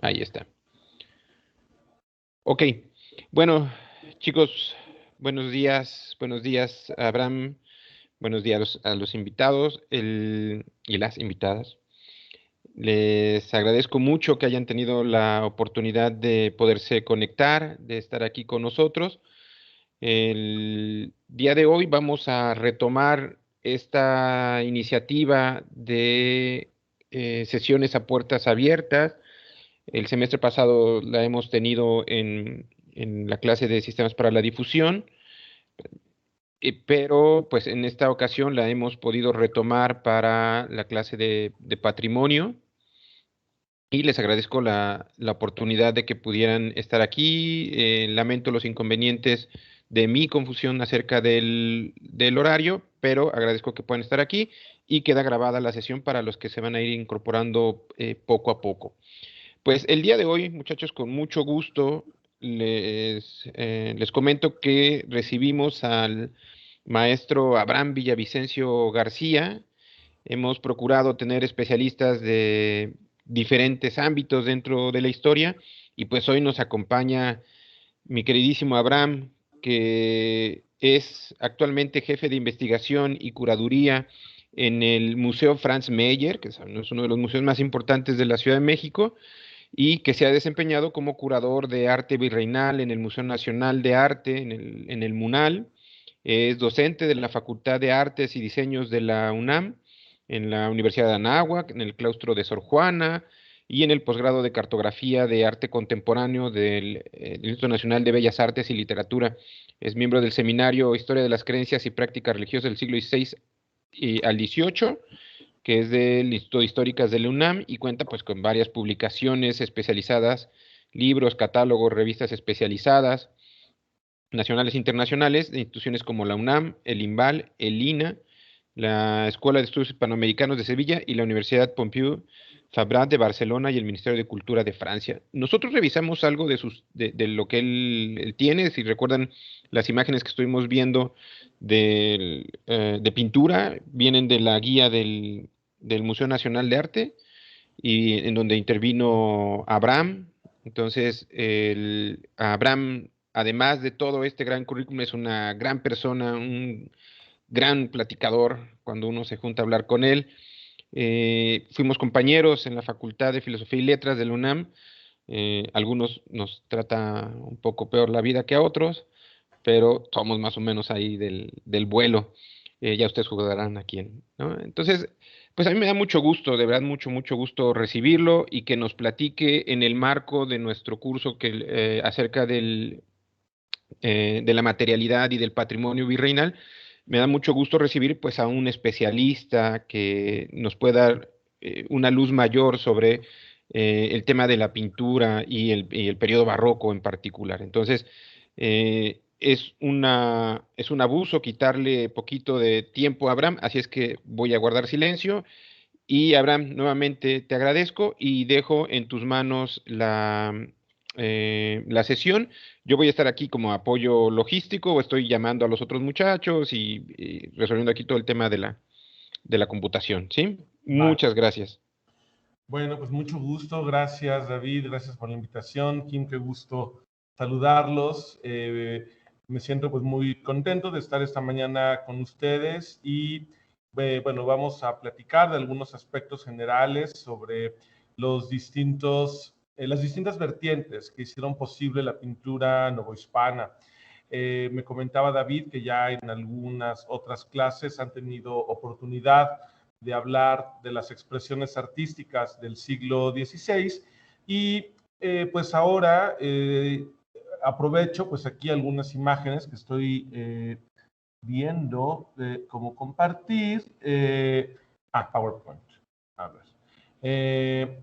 Ahí está. Ok. Bueno, chicos, buenos días, Abraham, buenos días a los invitados y las invitadas. Les agradezco mucho que hayan tenido la oportunidad de poderse conectar, de estar aquí con nosotros. El día de hoy vamos a retomar esta iniciativa de sesiones a puertas abiertas. El semestre pasado la hemos tenido en la clase de sistemas para la difusión, pero pues en esta ocasión la hemos podido retomar para la clase de patrimonio y les agradezco la oportunidad de que pudieran estar aquí. Lamento los inconvenientes de mi confusión acerca del horario, pero agradezco que puedan estar aquí y queda grabada la sesión para los que se van a ir incorporando poco a poco. Pues el día de hoy, muchachos, con mucho gusto les comento que recibimos al maestro Abraham Villavicencio García. Hemos procurado tener especialistas de diferentes ámbitos dentro de la historia y pues hoy nos acompaña mi queridísimo Abraham, que es actualmente jefe de investigación y curaduría en el Museo Franz Mayer, que es uno de los museos más importantes de la Ciudad de México y que se ha desempeñado como curador de arte virreinal en el Museo Nacional de Arte, en el MUNAL. Es docente de la Facultad de Artes y Diseños de la UNAM, en la Universidad de Anáhuac, en el claustro de Sor Juana y en el posgrado de Cartografía de Arte Contemporáneo del Instituto Nacional de Bellas Artes y Literatura. Es miembro del Seminario Historia de las Creencias y Prácticas Religiosas del siglo XVI al XVIII, que es del Instituto de Históricas de la UNAM y cuenta pues con varias publicaciones especializadas, libros, catálogos, revistas especializadas, nacionales e internacionales, de instituciones como la UNAM, el IMBAL, el INA, la Escuela de Estudios Hispanoamericanos de Sevilla y la Universidad Pompeu Fabra de Barcelona y el Ministerio de Cultura de Francia. Nosotros revisamos algo de lo que él tiene, si recuerdan las imágenes que estuvimos viendo de pintura, vienen de la guía del Museo Nacional de Arte y en donde intervino Abraham. Entonces, Abraham, además de todo este gran currículum, es una gran persona, un gran platicador cuando uno se junta a hablar con él. Fuimos compañeros en la Facultad de Filosofía y Letras de la UNAM. Algunos nos trata un poco peor la vida que a otros, pero somos más o menos ahí del vuelo. Ya ustedes jugarán a quién, ¿no? Entonces, pues a mí me da mucho gusto, de verdad, mucho gusto recibirlo y que nos platique en el marco de nuestro curso acerca de la materialidad y del patrimonio virreinal. Me da mucho gusto recibir pues a un especialista que nos pueda dar una luz mayor sobre el tema de la pintura y el periodo barroco en particular. Entonces, es un abuso quitarle poquito de tiempo a Abraham, así es que voy a guardar silencio. Y Abraham, nuevamente te agradezco y dejo en tus manos la sesión. Yo voy a estar aquí como apoyo logístico o estoy llamando a los otros muchachos y resolviendo aquí todo el tema de la computación, ¿sí? Vale. Muchas gracias. Bueno, pues mucho gusto. Gracias, David. Gracias por la invitación. Kim, qué gusto saludarlos. Me siento pues muy contento de estar esta mañana con ustedes y bueno, vamos a platicar de algunos aspectos generales sobre las distintas vertientes que hicieron posible la pintura novohispana. Me comentaba David que ya en algunas otras clases han tenido oportunidad de hablar de las expresiones artísticas del siglo XVI y pues ahora aprovecho pues aquí algunas imágenes que estoy viendo cómo compartir. PowerPoint. A ver.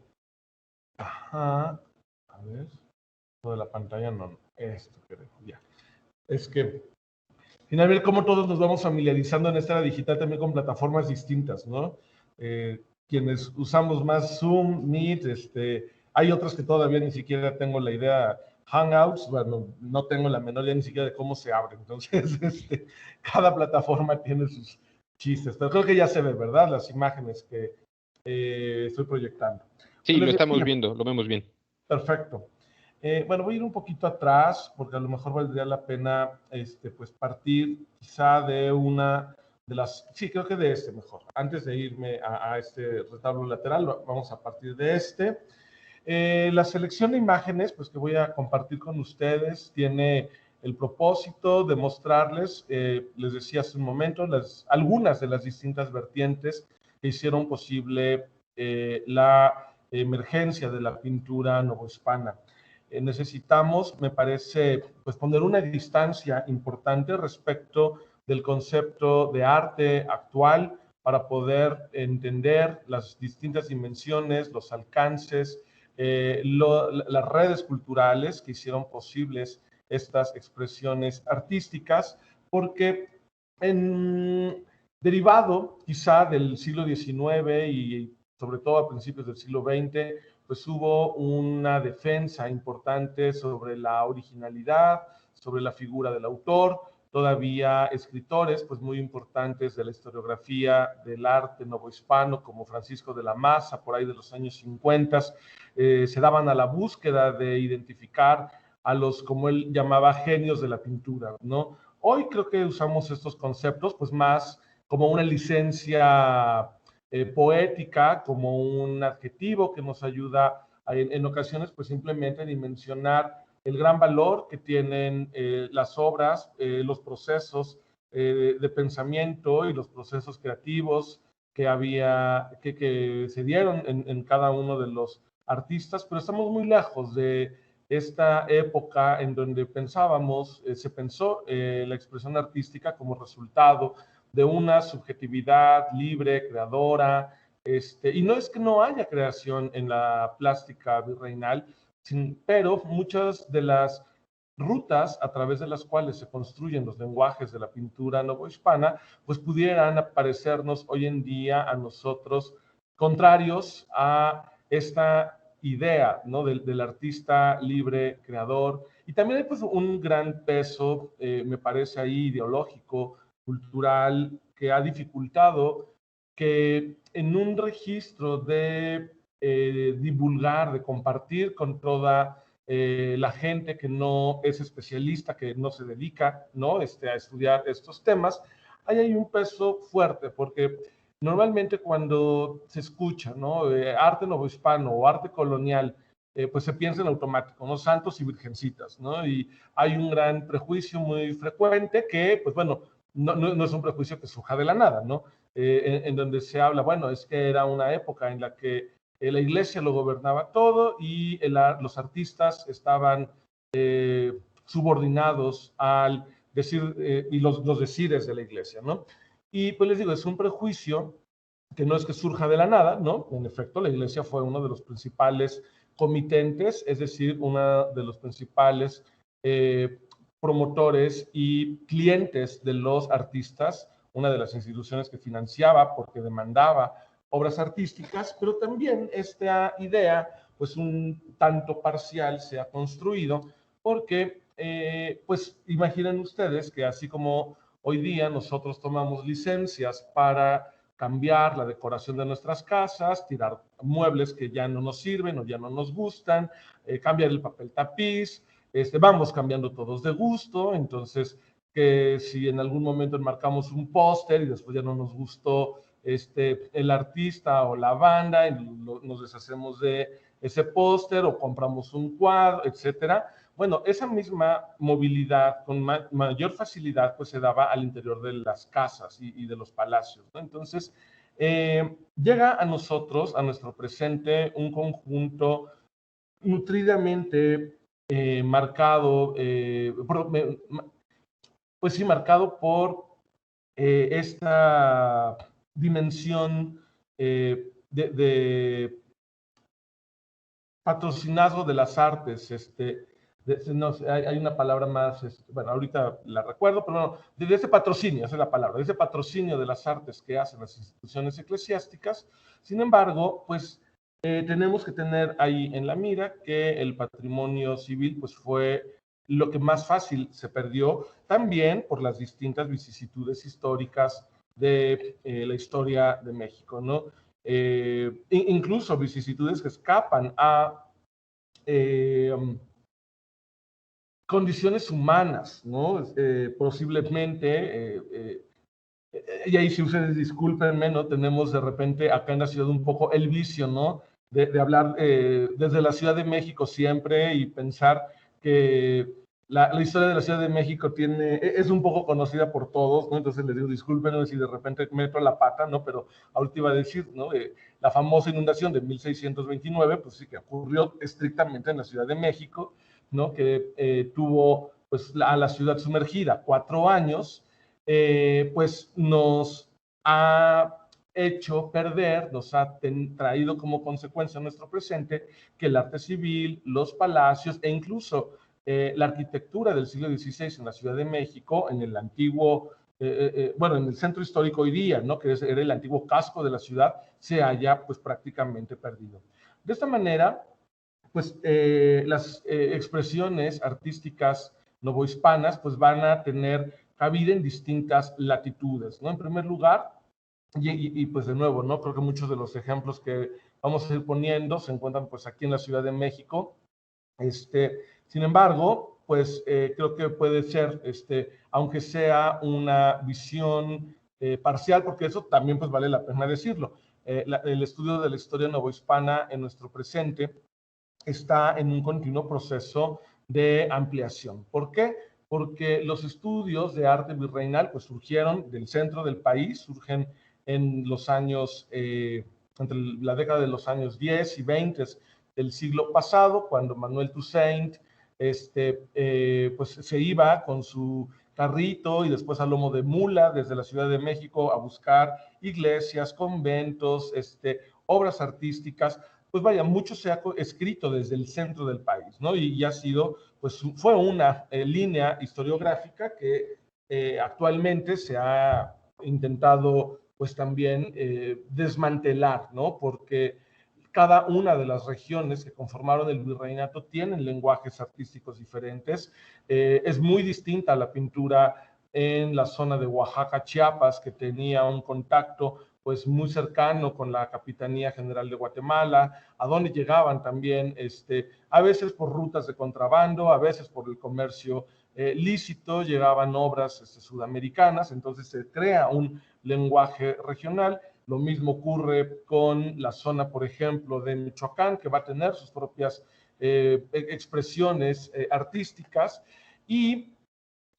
Ajá. A ver. Toda la pantalla no. Esto creo. Ya. Es que finalmente, como todos nos vamos familiarizando en esta era digital también con plataformas distintas, ¿no? Quienes usamos más Zoom, Meet, hay otras que todavía ni siquiera tengo la idea. Hangouts, bueno, no tengo la menor idea ni siquiera de cómo se abre. Entonces, cada plataforma tiene sus chistes. Pero creo que ya se ve, ¿verdad? Las imágenes que estoy proyectando. Sí, Pues lo les estamos decía, viendo, lo vemos bien. Perfecto. Bueno, voy a ir un poquito atrás porque a lo mejor valdría la pena pues partir quizá de una de las, sí, creo que de este mejor. Antes de irme a este retablo lateral, vamos a partir de este. La selección de imágenes pues que voy a compartir con ustedes tiene el propósito de mostrarles, les decía hace un momento, algunas de las distintas vertientes que hicieron posible la emergencia de la pintura novohispana. Necesitamos, me parece, pues poner una distancia importante respecto del concepto de arte actual para poder entender las distintas dimensiones, los alcances, las redes culturales que hicieron posibles estas expresiones artísticas, porque derivado quizá del siglo XIX y sobre todo a principios del siglo XX, pues hubo una defensa importante sobre la originalidad, sobre la figura del autor. Todavía escritores pues muy importantes de la historiografía del arte novohispano, como Francisco de la Maza, por ahí de los años 50, se daban a la búsqueda de identificar a los, como él llamaba, genios de la pintura, ¿no? Hoy creo que usamos estos conceptos pues más como una licencia poética, como un adjetivo que nos ayuda en ocasiones pues simplemente a dimensionar el gran valor que tienen las obras, los procesos de pensamiento y los procesos creativos que se dieron en cada uno de los artistas, pero estamos muy lejos de esta época en donde pensábamos, se pensó la expresión artística como resultado de una subjetividad libre, creadora, y no es que no haya creación en la plástica virreinal, pero muchas de las rutas a través de las cuales se construyen los lenguajes de la pintura novohispana, pues pudieran parecernos hoy en día a nosotros contrarios a esta idea, ¿no? Del artista libre, creador. Y también hay pues un gran peso, me parece ahí, ideológico, cultural, que ha dificultado que en un registro de divulgar, de compartir con toda la gente que no es especialista, que no se dedica, ¿no? A estudiar estos temas, hay un peso fuerte, porque normalmente cuando se escucha, ¿no? Arte novohispano o arte colonial, pues se piensa en automático, ¿no? Santos y virgencitas, ¿no? Y hay un gran prejuicio muy frecuente que, pues bueno, no es un prejuicio que surja de la nada, ¿no? En donde se habla, bueno, es que era una época en la que la iglesia lo gobernaba todo y los artistas estaban subordinados al decir y los decires de la iglesia, ¿no? Y pues les digo, es un prejuicio que no es que surja de la nada, ¿no? En efecto, la iglesia fue uno de los principales comitentes, es decir, uno de los principales promotores y clientes de los artistas, una de las instituciones que financiaba porque demandaba obras artísticas, pero también esta idea, pues un tanto parcial, se ha construido porque, pues imaginen ustedes que así como hoy día nosotros tomamos licencias para cambiar la decoración de nuestras casas, tirar muebles que ya no nos sirven o ya no nos gustan, cambiar el papel tapiz, vamos cambiando todos de gusto, entonces que si en algún momento enmarcamos un póster y después ya no nos gustó el artista o la banda, y nos deshacemos de ese póster o compramos un cuadro, etcétera. Bueno, esa misma movilidad con mayor facilidad pues se daba al interior de las casas y de los palacios, ¿no? Entonces, llega a nosotros, a nuestro presente, un conjunto nutridamente marcado, pues sí, marcado por esta dimensión de patrocinazgo de las artes, no, hay una palabra más, bueno, ahorita la recuerdo, pero no, de ese patrocinio, esa es la palabra, de ese patrocinio de las artes que hacen las instituciones eclesiásticas. Sin embargo, pues tenemos que tener ahí en la mira que el patrimonio civil pues fue lo que más fácil se perdió, también por las distintas vicisitudes históricas de la historia de México, ¿no? Incluso vicisitudes que escapan a condiciones humanas, ¿no? Posiblemente, y ahí si ustedes discúlpenme, ¿no? Tenemos de repente acá en la ciudad un poco el vicio, ¿no? De hablar desde la Ciudad de México siempre y pensar que la historia de la Ciudad de México es un poco conocida por todos, ¿no? Entonces les digo, discúlpenme si de repente meto la pata, ¿no? Pero ahorita iba a decir, ¿no? La famosa inundación de 1629, pues sí que ocurrió estrictamente en la Ciudad de México, ¿no? Que tuvo pues a la ciudad sumergida 4 años, pues nos ha hecho perder, nos ha traído como consecuencia en nuestro presente que el arte civil, los palacios e incluso la arquitectura del siglo XVI en la Ciudad de México, en el antiguo, bueno, en el centro histórico hoy día, ¿no? Que era el antiguo casco de la ciudad, se haya pues prácticamente perdido. De esta manera, pues las expresiones artísticas novohispanas pues van a tener cabida en distintas latitudes, ¿no? En primer lugar, y pues de nuevo, ¿no? Creo que muchos de los ejemplos que vamos a ir poniendo se encuentran pues aquí en la Ciudad de México. Sin embargo, pues creo que puede ser, aunque sea una visión parcial, porque eso también pues vale la pena decirlo. El estudio de la historia novohispana en nuestro presente está en un continuo proceso de ampliación. ¿Por qué? Porque los estudios de arte virreinal pues surgieron del centro del país, surgen en los años, entre la década de los años 10 y 20 del siglo pasado, cuando Manuel Toussaint pues se iba con su carrito y después a lomo de mula desde la Ciudad de México a buscar iglesias, conventos, obras artísticas. Pues vaya, mucho se ha escrito desde el centro del país, ¿no? Y ha sido, pues fue una línea historiográfica que actualmente se ha intentado, pues también desmantelar, ¿no? Porque cada una de las regiones que conformaron el virreinato tienen lenguajes artísticos diferentes. Es muy distinta a la pintura en la zona de Oaxaca, Chiapas, que tenía un contacto pues muy cercano con la Capitanía General de Guatemala, a donde llegaban también, a veces por rutas de contrabando, a veces por el comercio lícito, llegaban obras sudamericanas, entonces se crea un lenguaje regional. Lo mismo ocurre con la zona, por ejemplo, de Michoacán, que va a tener sus propias expresiones artísticas. Y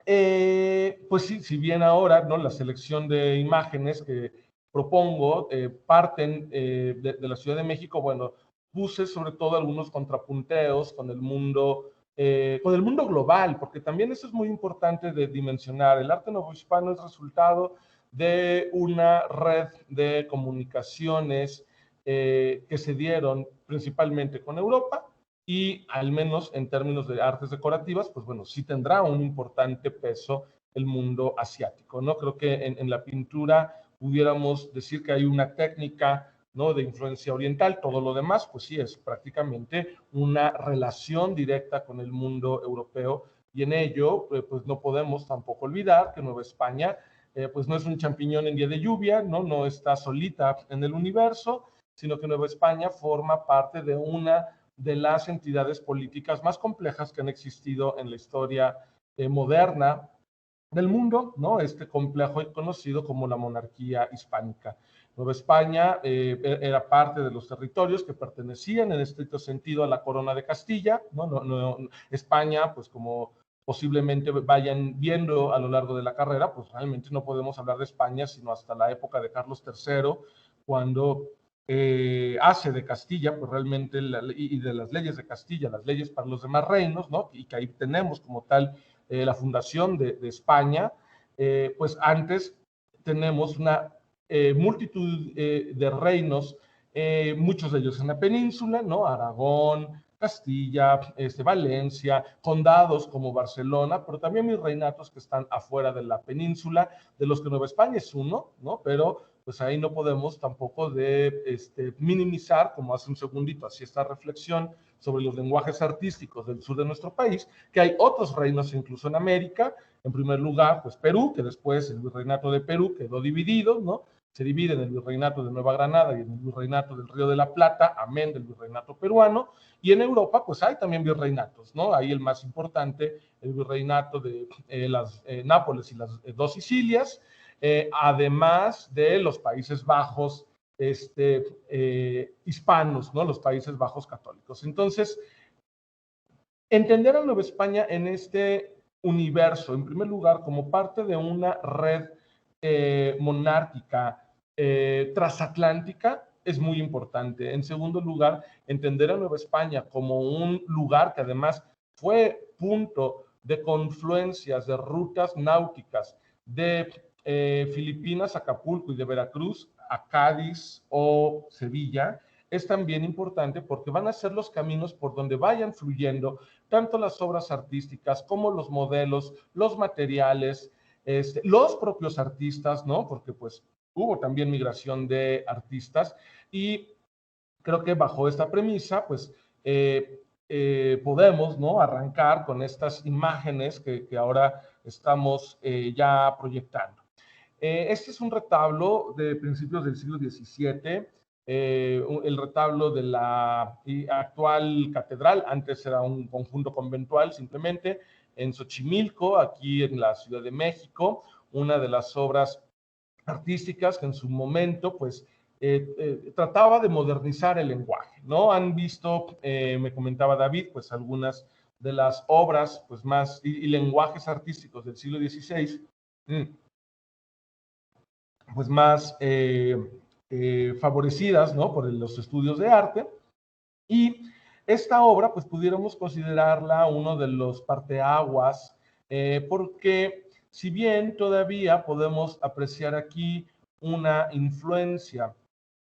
pues sí, si bien ahora, ¿no? La selección de imágenes que propongo parten de la Ciudad de México, bueno, puse sobre todo algunos contrapunteos con el mundo global, porque también eso es muy importante de dimensionar. El arte novohispano es resultado de una red de comunicaciones que se dieron principalmente con Europa, y al menos en términos de artes decorativas, pues bueno, sí tendrá un importante peso el mundo asiático, ¿no? Creo que en la pintura pudiéramos decir que hay una técnica, ¿no? De influencia oriental, todo lo demás, pues sí, es prácticamente una relación directa con el mundo europeo, y en ello, pues no podemos tampoco olvidar que Nueva España, pues no es un champiñón en día de lluvia, ¿no? No está solita en el universo, sino que Nueva España forma parte de una de las entidades políticas más complejas que han existido en la historia moderna del mundo, ¿no? Este complejo conocido como la monarquía hispánica. Nueva España era parte de los territorios que pertenecían en estricto sentido a la corona de Castilla, ¿no? España, pues como posiblemente vayan viendo a lo largo de la carrera, pues realmente no podemos hablar de España sino hasta la época de Carlos III, cuando hace de Castilla, pues realmente, y de las leyes de Castilla, las leyes para los demás reinos, ¿no? Y que ahí tenemos como tal la fundación de España, pues antes tenemos una multitud de reinos, muchos de ellos en la península, ¿no? Aragón, Castilla, Valencia, condados como Barcelona, pero también virreinatos que están afuera de la península, de los que Nueva España es uno, ¿no? Pero pues ahí no podemos tampoco minimizar, como hace un segundito, así esta reflexión sobre los lenguajes artísticos del sur de nuestro país, que hay otros reinos incluso en América. En primer lugar, pues Perú, que después el virreinato de Perú quedó dividido, ¿no? se divide en el Virreinato de Nueva Granada y en el Virreinato del Río de la Plata, amén del Virreinato peruano, y en Europa pues hay también virreinatos, ¿no? Ahí el más importante, el Virreinato de las Nápoles y las dos Sicilias, además de los Países Bajos hispanos, ¿no? Los Países Bajos católicos. Entonces, entender a Nueva España en este universo, en primer lugar, como parte de una red monárquica transatlántica, es muy importante. En segundo lugar, entender a Nueva España como un lugar que además fue punto de confluencias de rutas náuticas de Filipinas, Acapulco y de Veracruz a Cádiz o Sevilla, es también importante porque van a ser los caminos por donde vayan fluyendo tanto las obras artísticas como los modelos, los materiales, los propios artistas, ¿no? Porque pues hubo también migración de artistas y creo que bajo esta premisa, pues podemos, ¿no? Arrancar con estas imágenes que ahora estamos ya proyectando. Este es un retablo de principios del siglo XVII, el retablo de la actual catedral, antes era un conjunto conventual simplemente, en Xochimilco, aquí en la Ciudad de México, una de las obras artísticas que en su momento, pues, trataba de modernizar el lenguaje, ¿no? Han visto, me comentaba David, pues algunas de las obras, pues, más, y lenguajes artísticos del siglo XVI, pues más favorecidas, ¿no? Por los estudios de arte. Y esta obra, pues pudiéramos considerarla uno de los parteaguas, porque si bien todavía podemos apreciar aquí una influencia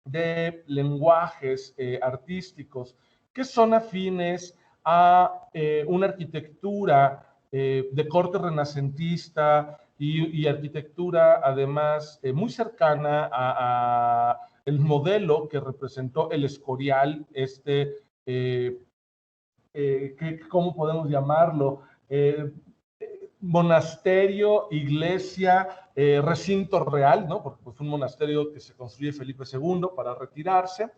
de lenguajes artísticos que son afines a una arquitectura de corte renacentista y arquitectura además muy cercana a el modelo que representó el Escorial, ¿cómo podemos llamarlo? Monasterio, iglesia, recinto real, ¿no? Porque fue un monasterio que se construye Felipe II para retirarse.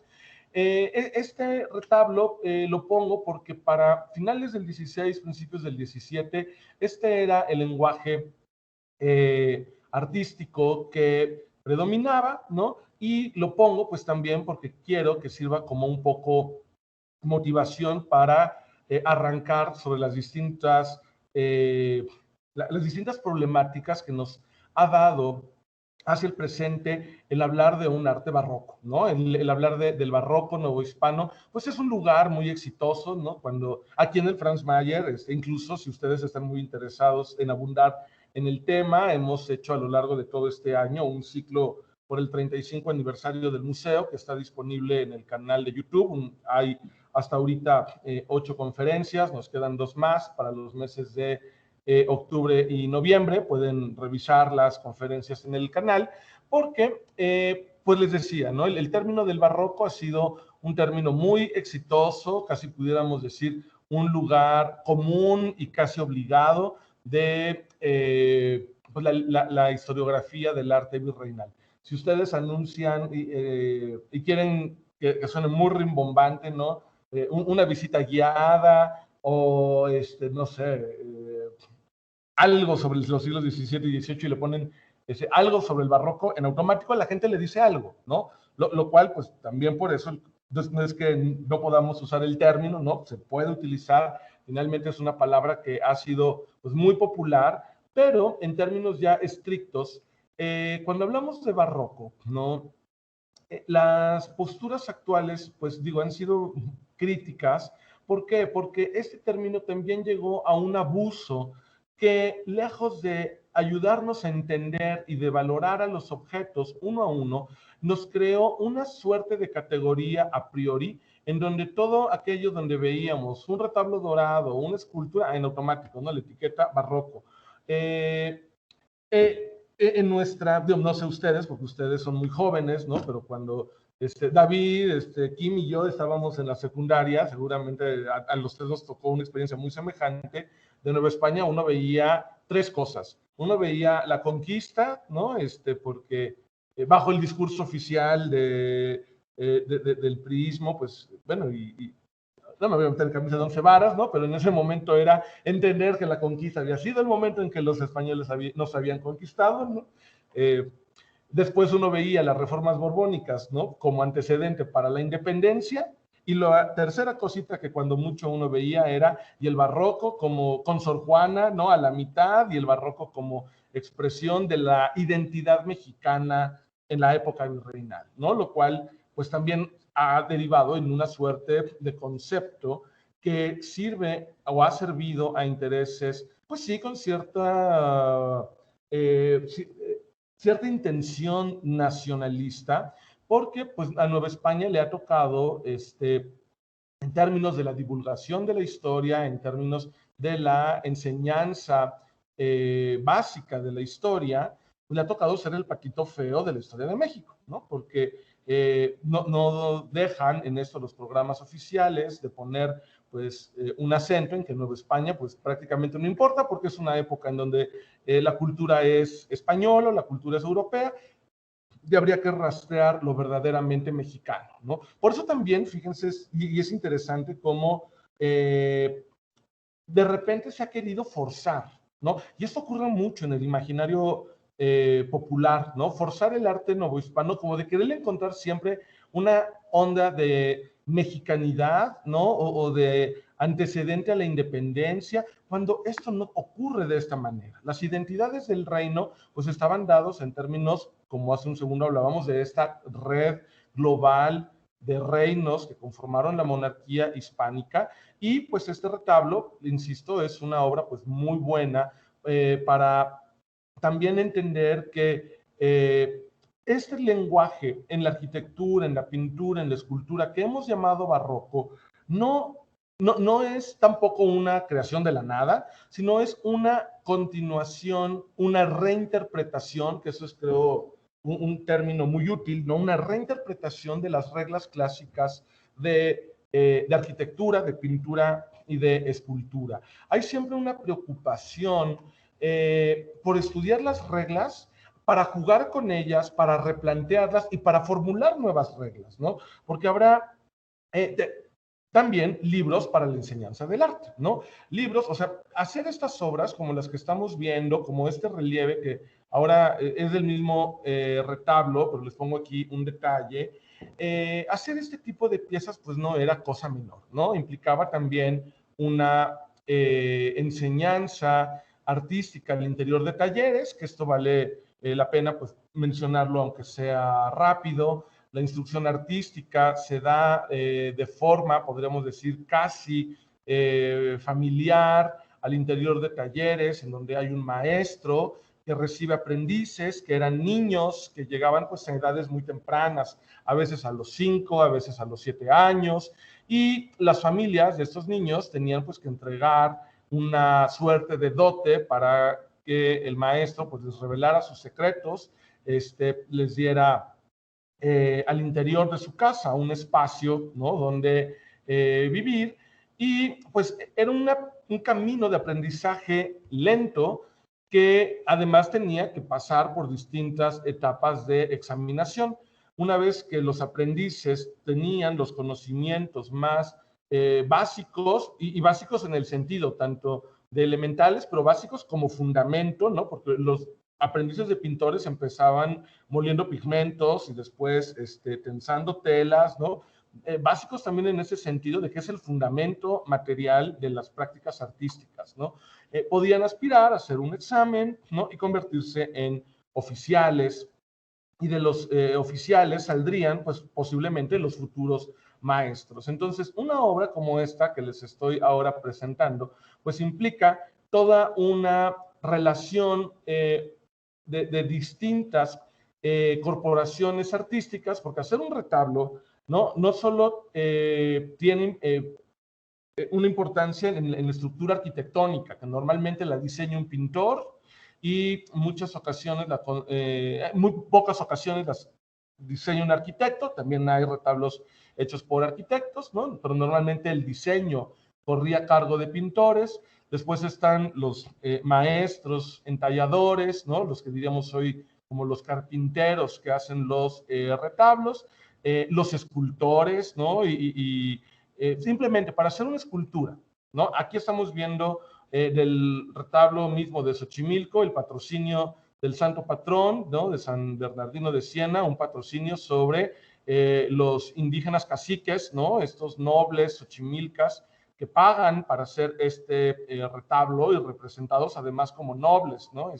Este retablo lo pongo porque para finales del 16, principios del 17, este era el lenguaje artístico que predominaba, ¿no? Y lo pongo pues también porque quiero que sirva como un poco motivación para arrancar sobre las distintas problemáticas que nos ha dado hacia el presente el hablar de un arte barroco, ¿no? El hablar del barroco novohispano, pues es un lugar muy exitoso, ¿no? Cuando aquí en el Franz Mayer, incluso si ustedes están muy interesados en abundar en el tema, hemos hecho a lo largo de todo este año un ciclo por el 35 aniversario del museo que está disponible en el canal de YouTube. Hay hasta ahorita 8 conferencias, nos quedan 2 más para los meses de octubre y noviembre. Pueden revisar las conferencias en el canal porque, pues les decía, ¿no? El término del barroco ha sido un término muy exitoso, casi pudiéramos decir un lugar común y casi obligado de pues la historiografía del arte virreinal. Si ustedes anuncian y quieren que suene muy rimbombante, ¿no? Una visita guiada o, no sé, algo sobre los siglos XVII y XVIII y le ponen algo sobre el barroco, en automático la gente le dice algo, ¿no? Lo cual, pues también por eso, no es que no podamos usar el término, ¿no? Se puede utilizar, finalmente es una palabra que ha sido pues, muy popular, pero en términos ya estrictos, cuando hablamos de barroco, ¿no? Las posturas actuales, pues digo, han sido críticas. ¿Por qué? Porque este término también llegó a un abuso que, lejos de ayudarnos a entender y de valorar a los objetos uno a uno, nos creó una suerte de categoría a priori en donde todo aquello donde veíamos un retablo dorado, una escultura en automático, ¿no? La etiqueta barroco. En nuestra, no sé ustedes, porque ustedes son muy jóvenes, ¿no? Pero cuando David, Kim y yo estábamos en la secundaria, seguramente a los tres nos tocó una experiencia muy semejante de Nueva España. Uno veía 3 cosas. Uno veía la conquista, ¿no? Porque bajo el discurso oficial del priismo, pues bueno, y no me voy a meter en camisa de 11 varas, ¿no? Pero en ese momento era entender que la conquista había sido el momento en que los españoles nos habían conquistado, ¿no? Después uno veía las reformas borbónicas, ¿no? Como antecedente para la independencia. Y la tercera cosita que cuando mucho uno veía era, y el barroco como con Sor Juana, ¿no? A la mitad, y el barroco como expresión de la identidad mexicana en la época virreinal, ¿no? Lo cual, pues también ha derivado en una suerte de concepto que sirve o ha servido a intereses, pues sí, con cierta intención nacionalista, porque pues a Nueva España le ha tocado, en términos de la divulgación de la historia, en términos de la enseñanza básica de la historia, pues le ha tocado ser el patito feo de la historia de México, ¿no? Porque no dejan en esto los programas oficiales de poner pues un acento en que Nueva España pues prácticamente no importa porque es una época en donde la cultura es española, la cultura es europea, y habría que rastrear lo verdaderamente mexicano, ¿no? Por eso también, fíjense, y es interesante cómo de repente se ha querido forzar, ¿no? Y esto ocurre mucho en el imaginario popular, ¿no? Forzar el arte novohispano, como de querer encontrar siempre una onda de mexicanidad, ¿no? O de antecedente a la independencia, cuando esto no ocurre de esta manera. Las identidades del reino, pues estaban dados en términos, como hace un segundo hablábamos, de esta red global de reinos que conformaron la monarquía hispánica, y pues este retablo, insisto, es una obra pues muy buena para también entender que este lenguaje en la arquitectura, en la pintura, en la escultura que hemos llamado barroco, no es tampoco una creación de la nada, sino es una continuación, una reinterpretación, que eso es creo un término muy útil, ¿no? Una reinterpretación de las reglas clásicas de arquitectura, de pintura y de escultura. Hay siempre una preocupación por estudiar las reglas, para jugar con ellas, para replantearlas y para formular nuevas reglas, ¿no? Porque habrá también libros para la enseñanza del arte, ¿no? Libros, o sea, hacer estas obras como las que estamos viendo, como este relieve que ahora es del mismo retablo, pero les pongo aquí un detalle. Hacer este tipo de piezas pues no era cosa menor, ¿no? Implicaba también una enseñanza artística al interior de talleres, que esto vale la pena pues mencionarlo aunque sea rápido. La instrucción artística se da de forma, podríamos decir, casi familiar al interior de talleres, en donde hay un maestro que recibe aprendices, que eran niños que llegaban pues a edades muy tempranas, a veces a los 5, a veces a los 7 años, y las familias de estos niños tenían pues que entregar una suerte de dote para que el maestro pues les revelara sus secretos, les diera al interior de su casa un espacio, ¿no? Donde vivir, y pues era un camino de aprendizaje lento que además tenía que pasar por distintas etapas de examinación. Una vez que los aprendices tenían los conocimientos más básicos, y básicos en el sentido tanto de elementales, pero básicos como fundamento, ¿no? Porque los aprendices de pintores empezaban moliendo pigmentos y después tensando telas, ¿no? Básicos también en ese sentido de que es el fundamento material de las prácticas artísticas, ¿no? Podían aspirar a hacer un examen, ¿no? Y convertirse en oficiales, y de los oficiales saldrían, pues, posiblemente los futuros maestros. Entonces, una obra como esta que les estoy ahora presentando, pues implica toda una relación de distintas corporaciones artísticas, porque hacer un retablo no solo tiene una importancia en la estructura arquitectónica, que normalmente la diseña un pintor, y muchas ocasiones, muy pocas ocasiones las diseña un arquitecto. También hay retablos hechos por arquitectos, ¿no? Pero normalmente el diseño corría a cargo de pintores. Después están los maestros entalladores, ¿no? Los que diríamos hoy como los carpinteros que hacen los retablos, los escultores, ¿no? Simplemente para hacer una escultura, ¿no? Aquí estamos viendo del retablo mismo de Xochimilco, el patrocinio del santo patrón, ¿no? De San Bernardino de Siena, un patrocinio sobre los indígenas caciques, ¿no? Estos nobles xochimilcas que pagan para hacer este retablo y representados además como nobles, ¿no?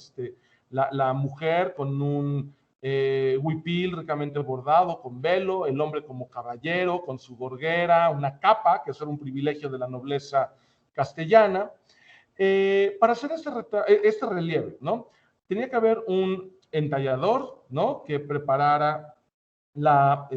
La mujer con un huipil ricamente bordado, con velo, el hombre como caballero, con su gorguera, una capa, que eso era un privilegio de la nobleza castellana. Para hacer este relieve, ¿no? Tenía que haber un entallador, ¿no? Que preparara la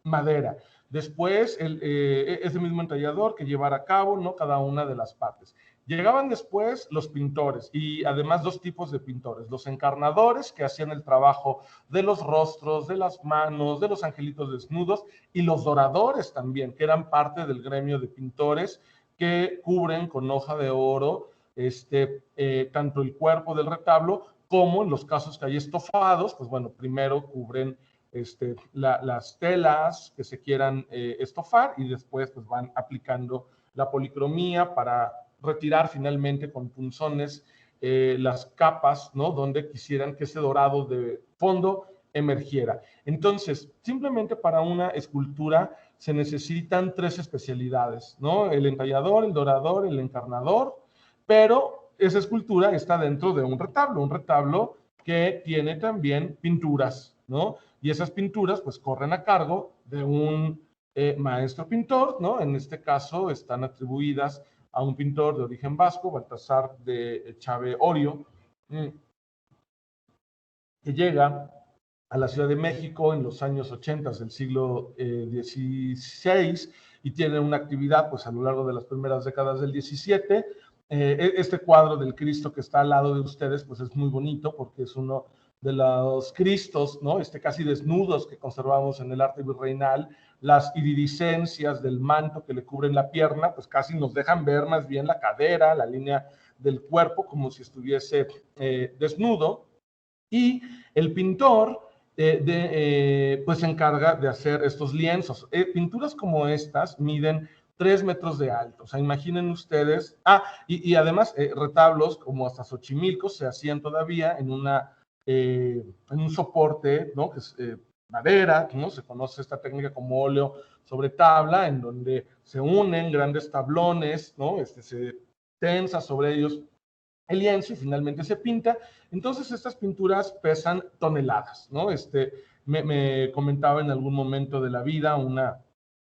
madera. Después, ese mismo entallador que llevara a cabo, ¿no? Cada una de las partes. Llegaban después los pintores y además dos tipos de pintores, los encarnadores que hacían el trabajo de los rostros, de las manos, de los angelitos desnudos y los doradores también, que eran parte del gremio de pintores que cubren con hoja de oro tanto el cuerpo del retablo como en los casos que hay estofados, pues bueno, primero cubren las telas que se quieran estofar y después pues van aplicando la policromía para retirar finalmente con punzones las capas, ¿no? Donde quisieran que ese dorado de fondo emergiera. Entonces, simplemente para una escultura se necesitan tres especialidades, ¿no? El entallador, el dorador, el encarnador, pero esa escultura está dentro de un retablo que tiene también pinturas, ¿no? Y esas pinturas pues corren a cargo de un maestro pintor, ¿no? En este caso están atribuidas a un pintor de origen vasco, Baltasar de Chave Orio, que llega a la Ciudad de México en los años 80 del siglo XVI y tiene una actividad pues a lo largo de las primeras décadas del XVII. Este cuadro del Cristo que está al lado de ustedes pues es muy bonito porque es uno de los Cristos, ¿no? Casi desnudos que conservamos en el arte virreinal, las iridiscencias del manto que le cubren la pierna, pues casi nos dejan ver más bien la cadera, la línea del cuerpo, como si estuviese desnudo. Y el pintor pues se encarga de hacer estos lienzos. Pinturas como estas miden 3 metros de alto. O sea, imaginen ustedes. Y además retablos como hasta Xochimilco se hacían todavía en un soporte, ¿no? Que es madera, ¿no? Se conoce esta técnica como óleo sobre tabla, en donde se unen grandes tablones, ¿no? Se tensa sobre ellos el lienzo y finalmente se pinta. Entonces estas pinturas pesan toneladas, ¿no? Me comentaba en algún momento de la vida una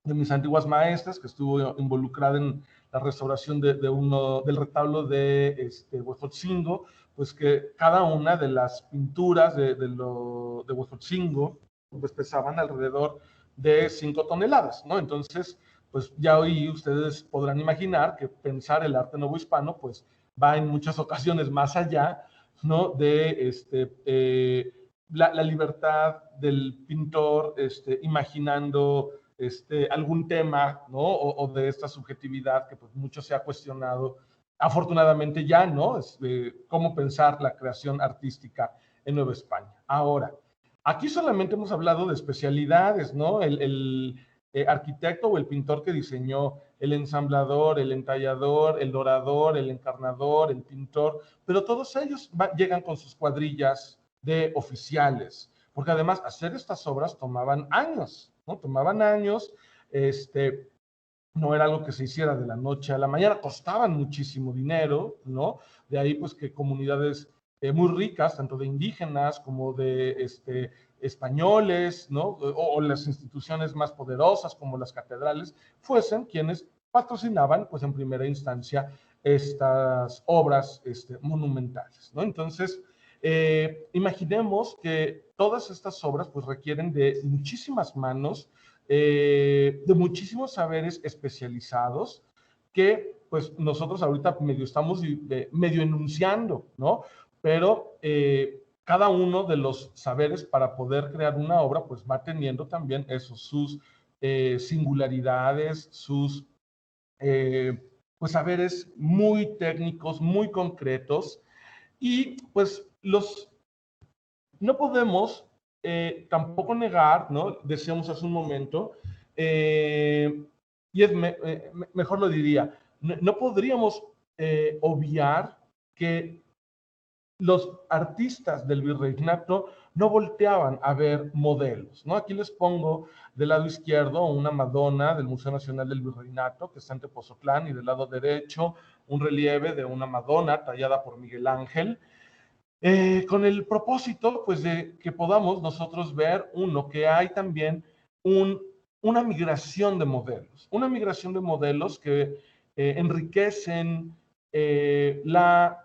de mis antiguas maestras que estuvo involucrada en la restauración del retablo de Huejotzingo, pues que cada una de las pinturas de Huejotzingo pues pesaban alrededor de 5 toneladas, ¿no? Entonces, pues ya hoy ustedes podrán imaginar que pensar el arte novohispano, pues va en muchas ocasiones más allá, ¿no? De la libertad del pintor imaginando algún tema, ¿no? O de esta subjetividad que pues mucho se ha cuestionado, afortunadamente ya, ¿no? Cómo pensar la creación artística en Nueva España. Ahora, aquí solamente hemos hablado de especialidades, ¿no? El arquitecto o el pintor que diseñó el ensamblador, el entallador, el dorador, el encarnador, el pintor, pero todos ellos llegan con sus cuadrillas de oficiales, porque además hacer estas obras tomaban años, ¿no? Tomaban años, no era algo que se hiciera de la noche a la mañana, costaban muchísimo dinero, ¿no? De ahí pues que comunidades muy ricas, tanto de indígenas como de españoles, ¿no? O las instituciones más poderosas como las catedrales, fuesen quienes patrocinaban pues en primera instancia estas obras monumentales, ¿no? Entonces, imaginemos que todas estas obras pues requieren de muchísimas manos, de muchísimos saberes especializados que pues nosotros ahorita medio estamos medio enunciando, ¿no? Pero cada uno de los saberes para poder crear una obra pues va teniendo también eso, sus singularidades, sus pues saberes muy técnicos, muy concretos y pues los no podemos tampoco negar, ¿no? Decíamos hace un momento, y mejor lo diría, no podríamos obviar que los artistas del virreinato no volteaban a ver modelos, ¿no? Aquí les pongo del lado izquierdo una Madonna del Museo Nacional del Virreinato, que está en Tepoztlán, y del lado derecho un relieve de una Madonna tallada por Miguel Ángel, con el propósito, pues, de que podamos nosotros ver, uno, que hay también una migración de modelos que enriquecen la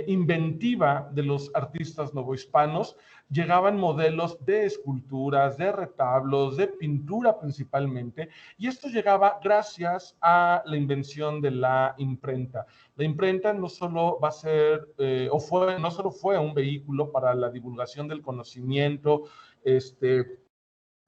inventiva de los artistas novohispanos. Llegaban modelos de esculturas, de retablos, de pintura principalmente, y esto llegaba gracias a la invención de la imprenta. La imprenta no solo va a ser, no solo fue un vehículo para la divulgación del conocimiento,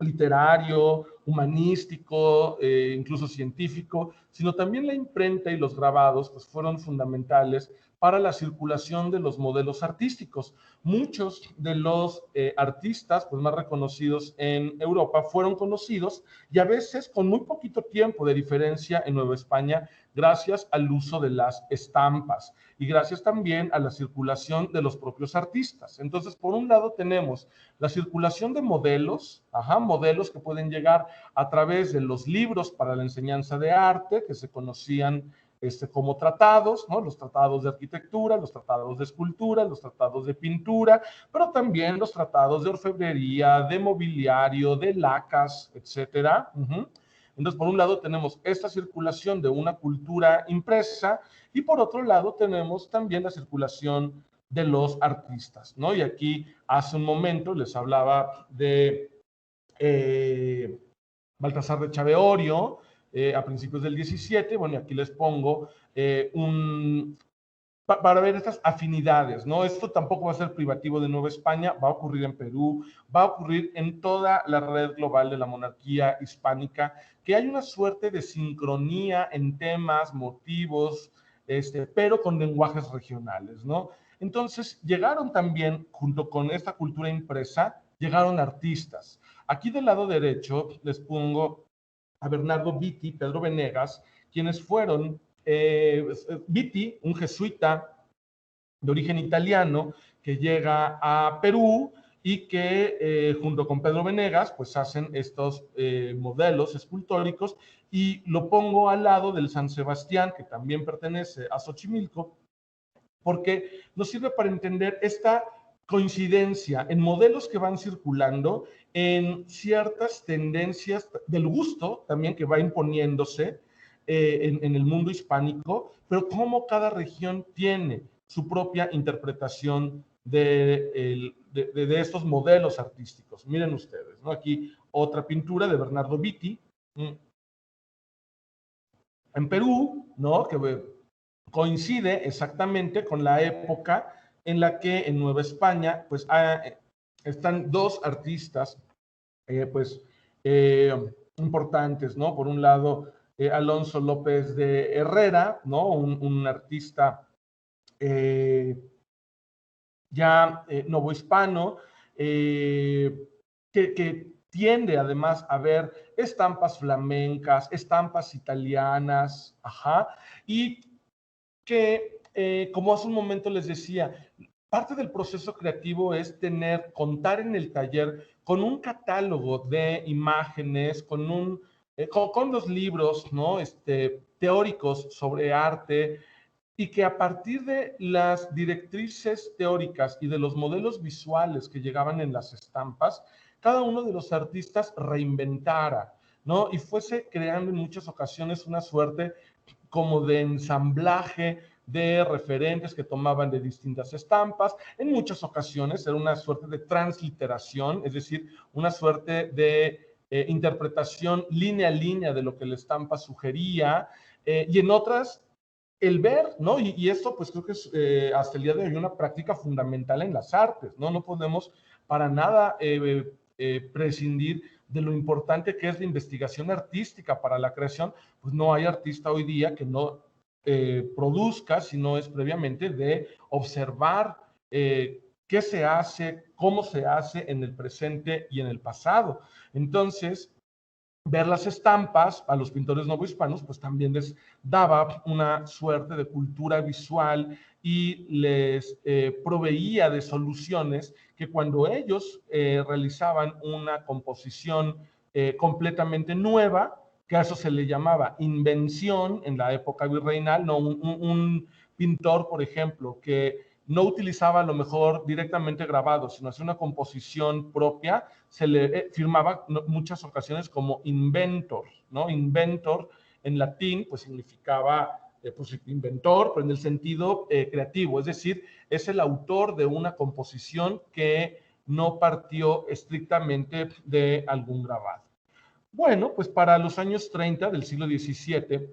literario, humanístico, incluso científico, sino también la imprenta y los grabados pues, fueron fundamentales para la circulación de los modelos artísticos. Muchos de los artistas pues, más reconocidos en Europa fueron conocidos y a veces con muy poquito tiempo de diferencia en Nueva España gracias al uso de las estampas y gracias también a la circulación de los propios artistas. Entonces, por un lado tenemos la circulación de modelos, modelos que pueden llegar a través de los libros para la enseñanza de arte, que se conocían como tratados, ¿no? Los tratados de arquitectura, los tratados de escultura, los tratados de pintura, pero también los tratados de orfebrería, de mobiliario, de lacas, etcétera. Entonces, por un lado tenemos esta circulación de una cultura impresa y por otro lado tenemos también la circulación de los artistas, ¿no? Y aquí hace un momento les hablaba de Baltasar de Chaveorio, a principios del 17, bueno, y aquí les pongo para ver estas afinidades, ¿no? Esto tampoco va a ser privativo de Nueva España, va a ocurrir en Perú, va a ocurrir en toda la red global de la monarquía hispánica, que hay una suerte de sincronía en temas, motivos, pero con lenguajes regionales, ¿no? Entonces, llegaron también, junto con esta cultura impresa, llegaron artistas. Aquí del lado derecho les pongo a Bernardo Vitti, Pedro Venegas, quienes fueron Vitti, un jesuita de origen italiano que llega a Perú y que junto con Pedro Venegas pues hacen estos modelos escultóricos, y lo pongo al lado del San Sebastián, que también pertenece a Xochimilco, porque nos sirve para entender esta coincidencia en modelos que van circulando, en ciertas tendencias del gusto también que va imponiéndose en el mundo hispánico, pero cómo cada región tiene su propia interpretación de estos modelos artísticos. Miren ustedes, ¿no? Aquí otra pintura de Bernardo Vitti, en Perú, ¿no? Que coincide exactamente con la época en la que en Nueva España pues están dos artistas pues importantes, ¿no? Por un lado, Alonso López de Herrera, ¿no? Un artista ya novohispano, que tiende además a ver estampas flamencas, estampas italianas, y que, como hace un momento les decía, parte del proceso creativo es contar en el taller con un catálogo de imágenes, con los libros, ¿no? Teóricos sobre arte, y que a partir de las directrices teóricas y de los modelos visuales que llegaban en las estampas, cada uno de los artistas reinventara, ¿no? Y fuese creando en muchas ocasiones una suerte como de ensamblaje de referentes que tomaban de distintas estampas. En muchas ocasiones era una suerte de transliteración, es decir, una suerte de interpretación línea a línea de lo que la estampa sugería, y en otras el ver, ¿no? Y esto pues creo que es hasta el día de hoy una práctica fundamental en las artes, ¿no? No podemos para nada prescindir de lo importante que es la investigación artística para la creación. Pues no hay artista hoy día que no produzca, si no es previamente de observar qué se hace, cómo se hace en el presente y en el pasado. Entonces, ver las estampas a los pintores novohispanos, pues también les daba una suerte de cultura visual y les proveía de soluciones que cuando ellos realizaban una composición completamente nueva, que a eso se le llamaba invención en la época virreinal, no un pintor, por ejemplo, que no utilizaba a lo mejor directamente grabado, sino hacía una composición propia, se le firmaba muchas ocasiones como inventor, ¿no? Inventor en latín pues significaba pues, inventor, pero en el sentido creativo, es decir, es el autor de una composición que no partió estrictamente de algún grabado. Bueno, pues para los años 30 del siglo XVII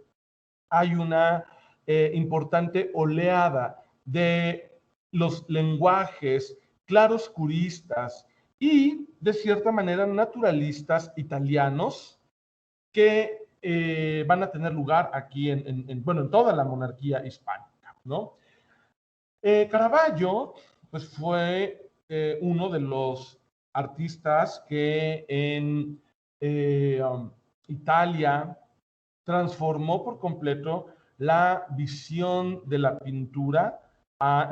hay una importante oleada de los lenguajes claroscuristas y, de cierta manera, naturalistas italianos que van a tener lugar aquí bueno, en toda la monarquía hispánica, ¿no? Caravaggio, pues fue uno de los artistas que en Italia transformó por completo la visión de la pintura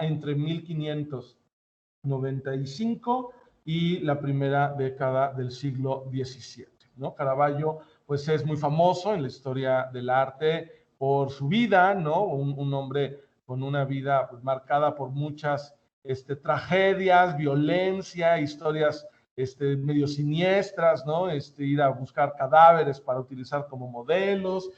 entre 1595 y la primera década del siglo XVII, ¿no? Caravaggio, pues es muy famoso en la historia del arte por su vida, ¿no? Un hombre con una vida pues, marcada por muchas tragedias, violencia, historias medio siniestras, ¿no? Ir a buscar cadáveres para utilizar como modelos,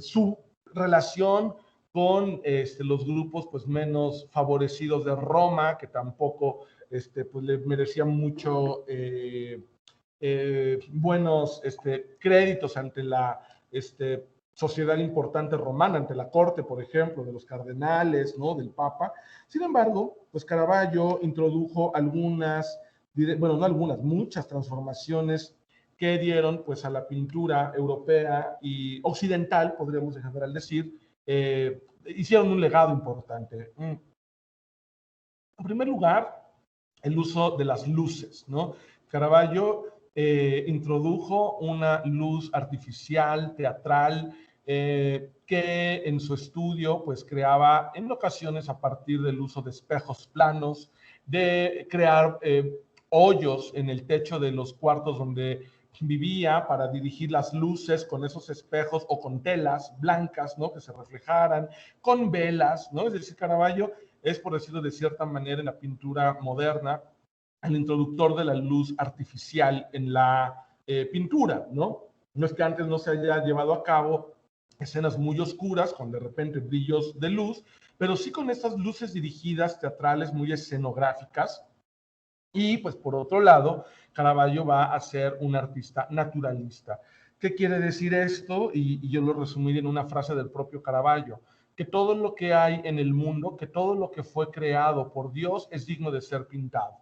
su relación con los grupos pues menos favorecidos de Roma, que tampoco pues, le merecían mucho buenos créditos ante la sociedad importante romana, ante la corte, por ejemplo, de los cardenales, ¿no? Del Papa. Sin embargo, pues Caravaggio introdujo algunas, bueno, no algunas, muchas transformaciones que dieron pues a la pintura europea y occidental, podríamos en general decir, hicieron un legado importante. En primer lugar, el uso de las luces, ¿no? Caravaggio introdujo una luz artificial, teatral, que en su estudio pues creaba en ocasiones a partir del uso de espejos planos, de crear hoyos en el techo de los cuartos donde vivía para dirigir las luces con esos espejos o con telas blancas, ¿no? Que se reflejaran, con velas, ¿no? Es decir, Caravaggio es, por decirlo de cierta manera, en la pintura moderna, el introductor de la luz artificial en la pintura, ¿no? No es que antes no se haya llevado a cabo escenas muy oscuras, con de repente brillos de luz, pero sí con estas luces dirigidas, teatrales, muy escenográficas. Y pues por otro lado, Caravaggio va a ser un artista naturalista. ¿Qué quiere decir esto? Y yo lo resumiré en una frase del propio Caravaggio, que todo lo que hay en el mundo, que todo lo que fue creado por Dios es digno de ser pintado.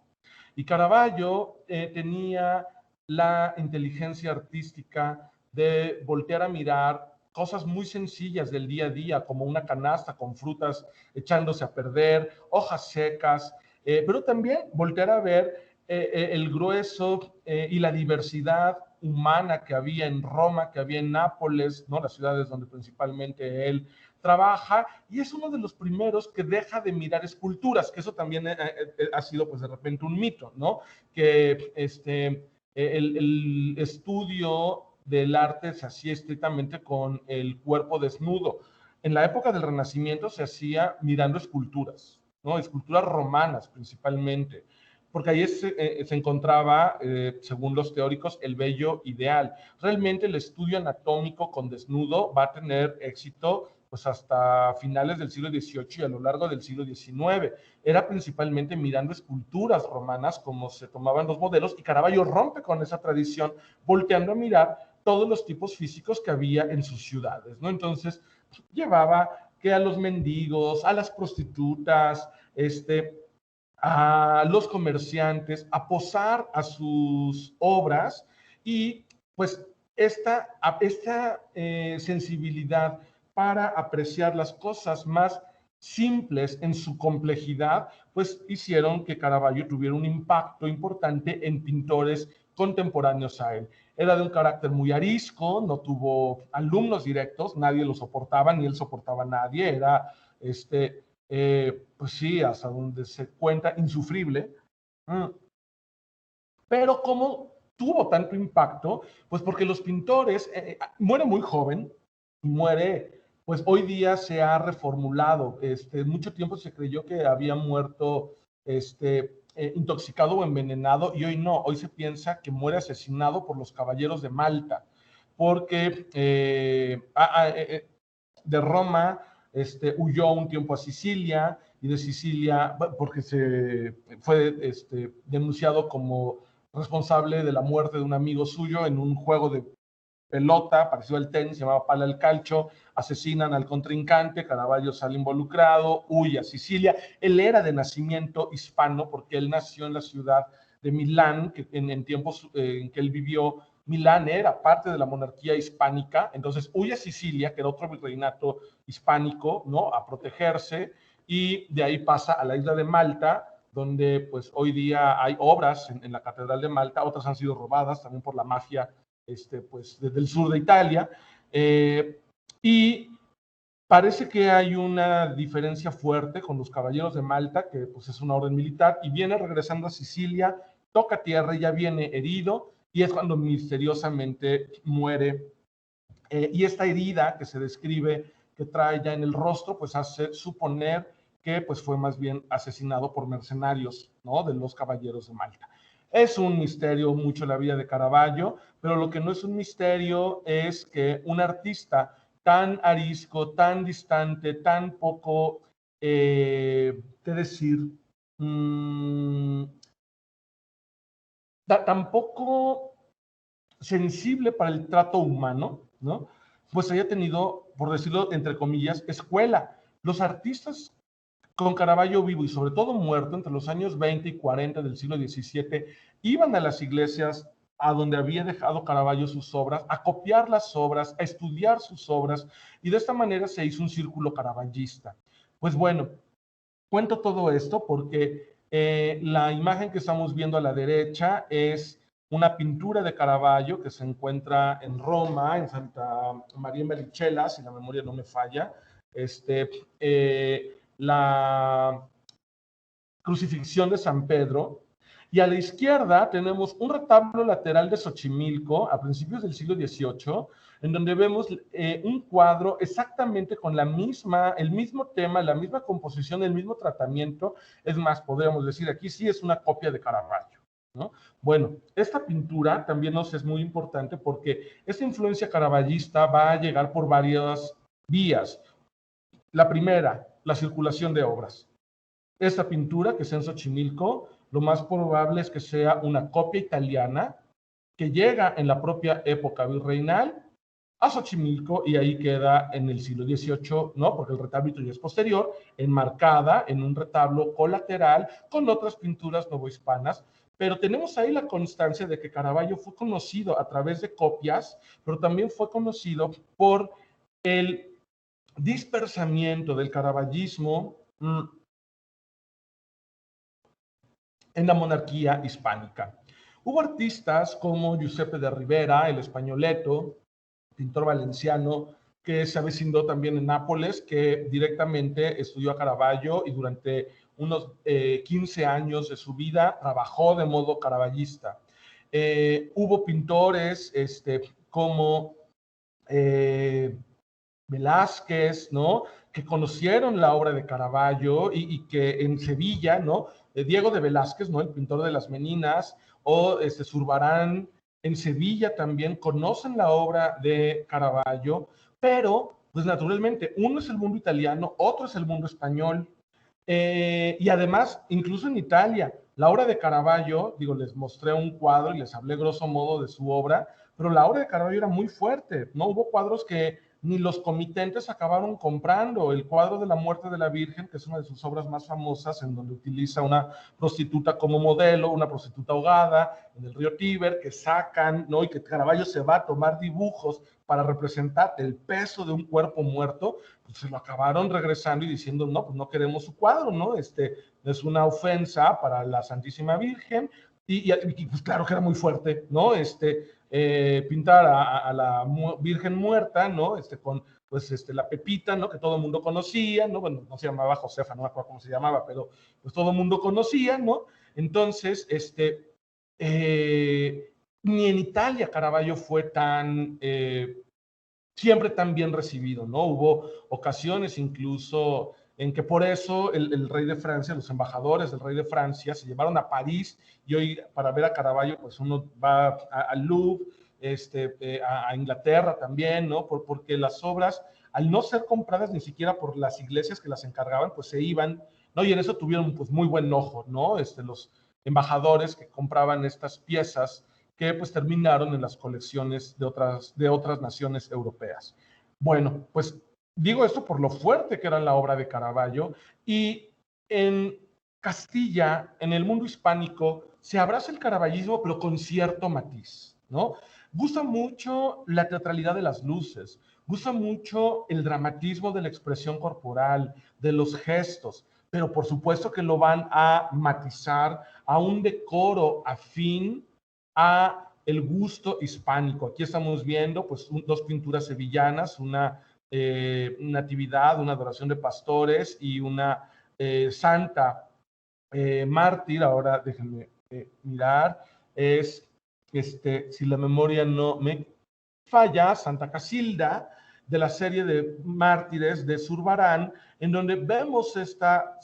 Y Caravaggio tenía la inteligencia artística de voltear a mirar cosas muy sencillas del día a día, como una canasta con frutas echándose a perder, hojas secas, pero también voltear a ver el grueso y la diversidad humana que había en Roma, que había en Nápoles, ¿no? Las ciudades donde principalmente él trabaja, y es uno de los primeros que deja de mirar esculturas, que eso también ha sido pues de repente un mito, ¿no? Que el estudio del arte se hacía estrictamente con el cuerpo desnudo. En la época del Renacimiento se hacía mirando esculturas, ¿no? Esculturas romanas principalmente, porque ahí se encontraba, según los teóricos, el vello ideal. Realmente el estudio anatómico con desnudo va a tener éxito pues hasta finales del siglo XVIII y a lo largo del siglo XIX. Era principalmente mirando esculturas romanas como se tomaban los modelos, y Caravaggio rompe con esa tradición volteando a mirar todos los tipos físicos que había en sus ciudades, ¿no? Entonces llevaba que a los mendigos, a las prostitutas, a los comerciantes a posar a sus obras, y pues esta sensibilidad para apreciar las cosas más simples en su complejidad, pues hicieron que Caravaggio tuviera un impacto importante en pintores contemporáneos a él. Era de un carácter muy arisco, no tuvo alumnos directos, nadie lo soportaba, ni él soportaba a nadie, era, pues sí, hasta donde se cuenta, insufrible. Pero ¿cómo tuvo tanto impacto? Pues porque los pintores, muere muy joven, muere, pues hoy día se ha reformulado. Mucho tiempo se creyó que había muerto intoxicado o envenenado, y hoy no, hoy se piensa que muere asesinado por los caballeros de Malta, porque de Roma huyó un tiempo a Sicilia, y de Sicilia, porque se fue denunciado como responsable de la muerte de un amigo suyo en un juego de pelota parecido al tenis, se llamaba pala al calcio, asesinan al contrincante, Caravaggio sale involucrado, huye a Sicilia. Él era de nacimiento hispano porque él nació en la ciudad de Milán, que en tiempos en que él vivió, Milán era parte de la monarquía hispánica, entonces huye a Sicilia, que era otro virreinato hispánico, ¿no?, a protegerse, y de ahí pasa a la isla de Malta, donde pues hoy día hay obras en la Catedral de Malta, otras han sido robadas también por la mafia pues desde el sur de Italia, y parece que hay una diferencia fuerte con los caballeros de Malta, que pues es una orden militar, y viene regresando a Sicilia, toca tierra y ya viene herido, y es cuando misteriosamente muere. Y esta herida que se describe que trae ya en el rostro, pues hace suponer que pues fue más bien asesinado por mercenarios, ¿no?, de los caballeros de Malta. Es un misterio mucho la vida de Caravaggio, pero lo que no es un misterio es que un artista tan arisco, tan distante, tan poco, ¿qué decir? Tan poco sensible para el trato humano, ¿no?, pues haya tenido, por decirlo entre comillas, escuela. Los artistas con Caravaggio vivo y sobre todo muerto entre los años 20 y 40 del siglo XVII, iban a las iglesias a donde había dejado Caravaggio sus obras, a copiar las obras, a estudiar sus obras, y de esta manera se hizo un círculo caravallista. Pues bueno, cuento todo esto porque la imagen que estamos viendo a la derecha es una pintura de Caravaggio que se encuentra en Roma, en Santa María Merichela, si la memoria no me falla. La crucifixión de San Pedro, y a la izquierda tenemos un retablo lateral de Xochimilco a principios del siglo XVIII, en donde vemos un cuadro exactamente con el mismo tema, la misma composición, el mismo tratamiento. Es más, podríamos decir, aquí sí es una copia de Caravaggio, ¿no? Bueno, esta pintura también nos es muy importante porque esta influencia caravallista va a llegar por varias vías. La primera, la circulación de obras. Esta pintura, que es en Xochimilco, lo más probable es que sea una copia italiana que llega en la propia época virreinal a Xochimilco, y ahí queda en el siglo XVIII, ¿no?, porque el retablo ya es posterior, enmarcada en un retablo colateral con otras pinturas novohispanas. Pero tenemos ahí la constancia de que Caravaggio fue conocido a través de copias, pero también fue conocido por el dispersamiento del caravallismo en la monarquía hispánica. Hubo artistas como Giuseppe de Rivera, el españoleto, pintor valenciano, que se avecindó también en Nápoles, que directamente estudió a Caravaggio y durante unos 15 años de su vida trabajó de modo caravallista. Hubo pintores como Velázquez, ¿no?, que conocieron la obra de Caravaggio y que en Sevilla, ¿no?, Diego de Velázquez, ¿no?, el pintor de las Meninas, o Zurbarán, en Sevilla también conocen la obra de Caravaggio, pero pues naturalmente uno es el mundo italiano, otro es el mundo español, y además incluso en Italia, la obra de Caravaggio, digo, les mostré un cuadro y les hablé grosso modo de su obra, pero la obra de Caravaggio era muy fuerte, ¿no? Hubo cuadros que ni los comitentes acabaron comprando el cuadro de la muerte de la Virgen, que es una de sus obras más famosas, en donde utiliza una prostituta como modelo, una prostituta ahogada en el río Tíber, que sacan, ¿no? Y que Caravaggio se va a tomar dibujos para representar el peso de un cuerpo muerto, pues se lo acabaron regresando y diciendo, no, pues no queremos su cuadro, ¿no? Es una ofensa para la Santísima Virgen, y pues claro que era muy fuerte, ¿no? Pintar a la Virgen muerta, ¿no? Con pues la Pepita, ¿no? Que todo el mundo conocía, ¿no? Bueno, no se llamaba Josefa, no me acuerdo cómo se llamaba, pero pues todo el mundo conocía, ¿no? Entonces, ni en Italia Caravaggio fue tan, siempre tan bien recibido, ¿no? Hubo ocasiones incluso en que por eso el rey de Francia, los embajadores del rey de Francia se llevaron a París, y hoy para ver a Caravaggio pues uno va al Louvre, a Inglaterra también, ¿no? Porque las obras, al no ser compradas ni siquiera por las iglesias que las encargaban, pues se iban, ¿no? Y en eso tuvieron pues muy buen ojo, ¿no? Los embajadores que compraban estas piezas que pues terminaron en las colecciones de otras naciones europeas. Bueno, pues digo esto por lo fuerte que era la obra de Caravaggio, y en Castilla, en el mundo hispánico, se abraza el caravallismo, pero con cierto matiz, ¿no? Gusta mucho la teatralidad de las luces, gusta mucho el dramatismo de la expresión corporal, de los gestos, pero por supuesto que lo van a matizar a un decoro afín a el gusto hispánico. Aquí estamos viendo pues dos pinturas sevillanas, una natividad, una adoración de pastores y una santa mártir. Ahora déjenme mirar, es, si la memoria no me falla, Santa Casilda, de la serie de mártires de Zurbarán, en donde vemos esta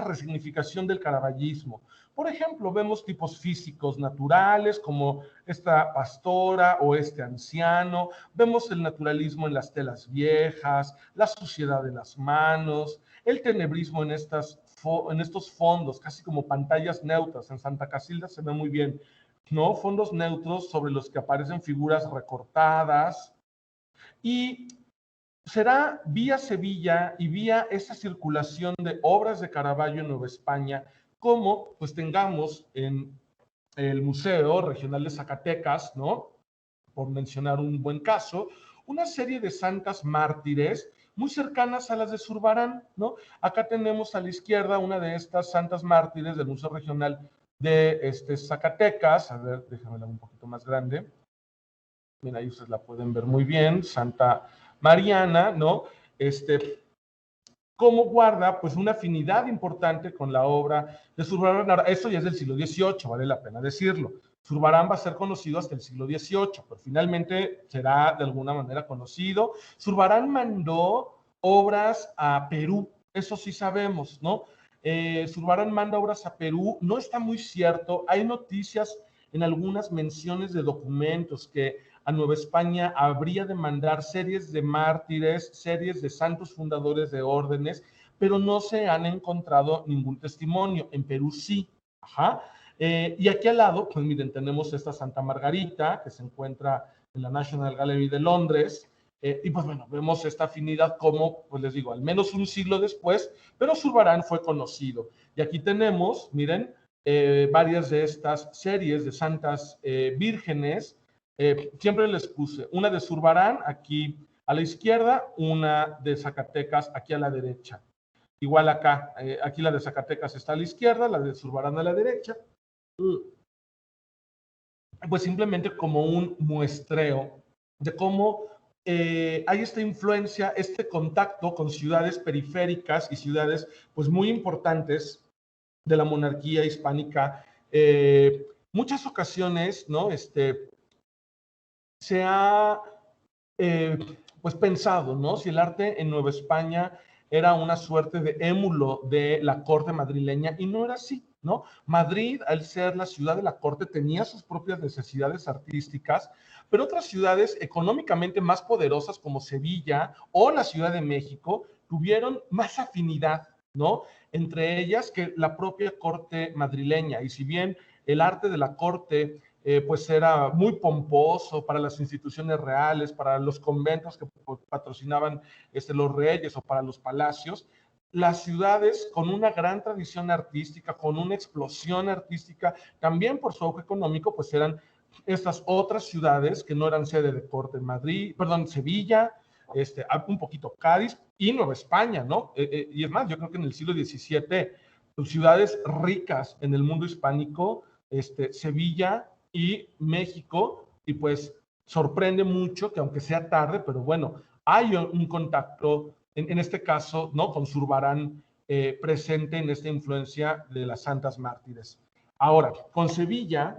resignificación del caravallismo. Por ejemplo, vemos tipos físicos naturales como esta pastora o este anciano, vemos el naturalismo en las telas viejas, la suciedad de las manos, el tenebrismo en estos fondos, casi como pantallas neutras. En Santa Casilda se ve muy bien, ¿no? Fondos neutros sobre los que aparecen figuras recortadas, y será vía Sevilla y vía esa circulación de obras de Caravaggio en Nueva España como pues tengamos en el Museo Regional de Zacatecas, ¿no? Por mencionar un buen caso, una serie de santas mártires muy cercanas a las de Zurbarán, ¿no? Acá tenemos a la izquierda una de estas santas mártires del Museo Regional de Zacatecas. A ver, déjame un poquito más grande. Mira, ahí ustedes la pueden ver muy bien, Santa Mariana, ¿no? Cómo guarda pues una afinidad importante con la obra de Zurbarán. Ahora, esto ya es del siglo XVIII, vale la pena decirlo. Zurbarán va a ser conocido hasta el siglo XVIII, pero finalmente será de alguna manera conocido. Zurbarán mandó obras a Perú, eso sí sabemos, ¿no? Zurbarán manda obras a Perú, no está muy cierto, hay noticias en algunas menciones de documentos que a Nueva España habría de mandar series de mártires, series de santos fundadores de órdenes, pero no se han encontrado ningún testimonio. En Perú sí. Ajá. Y aquí al lado, pues miren, tenemos esta Santa Margarita, que se encuentra en la National Gallery de Londres, y pues bueno, vemos esta afinidad como, pues les digo, al menos un siglo después, pero Zurbarán fue conocido. Y aquí tenemos, miren, varias de estas series de santas vírgenes. Siempre les puse una de Zurbarán aquí a la izquierda, una de Zacatecas aquí a la derecha. Igual acá, aquí la de Zacatecas está a la izquierda, la de Zurbarán a la derecha. Pues simplemente como un muestreo de cómo hay esta influencia, este contacto con ciudades periféricas y ciudades pues muy importantes de la monarquía hispánica. Muchas ocasiones, ¿no? Se ha pues pensado, ¿no? Si el arte en Nueva España era una suerte de émulo de la corte madrileña, y no era así, ¿no? Madrid, al ser la ciudad de la corte, tenía sus propias necesidades artísticas, pero otras ciudades económicamente más poderosas como Sevilla o la Ciudad de México tuvieron más afinidad, ¿no? Entre ellas que la propia corte madrileña. Y si bien el arte de la corte pues era muy pomposo para las instituciones reales, para los conventos que patrocinaban los reyes o para los palacios. Las ciudades con una gran tradición artística, con una explosión artística, también por su auge económico, pues eran estas otras ciudades que no eran sede de corte, Madrid, perdón, Sevilla, un poquito Cádiz y Nueva España, ¿no? Y es más, yo creo que en el siglo XVII, pues, ciudades ricas en el mundo hispánico, Sevilla y México, y pues sorprende mucho que aunque sea tarde, pero bueno, hay un contacto, en este caso, ¿no? Con Zurbarán presente en esta influencia de las santas mártires. Ahora, con Sevilla,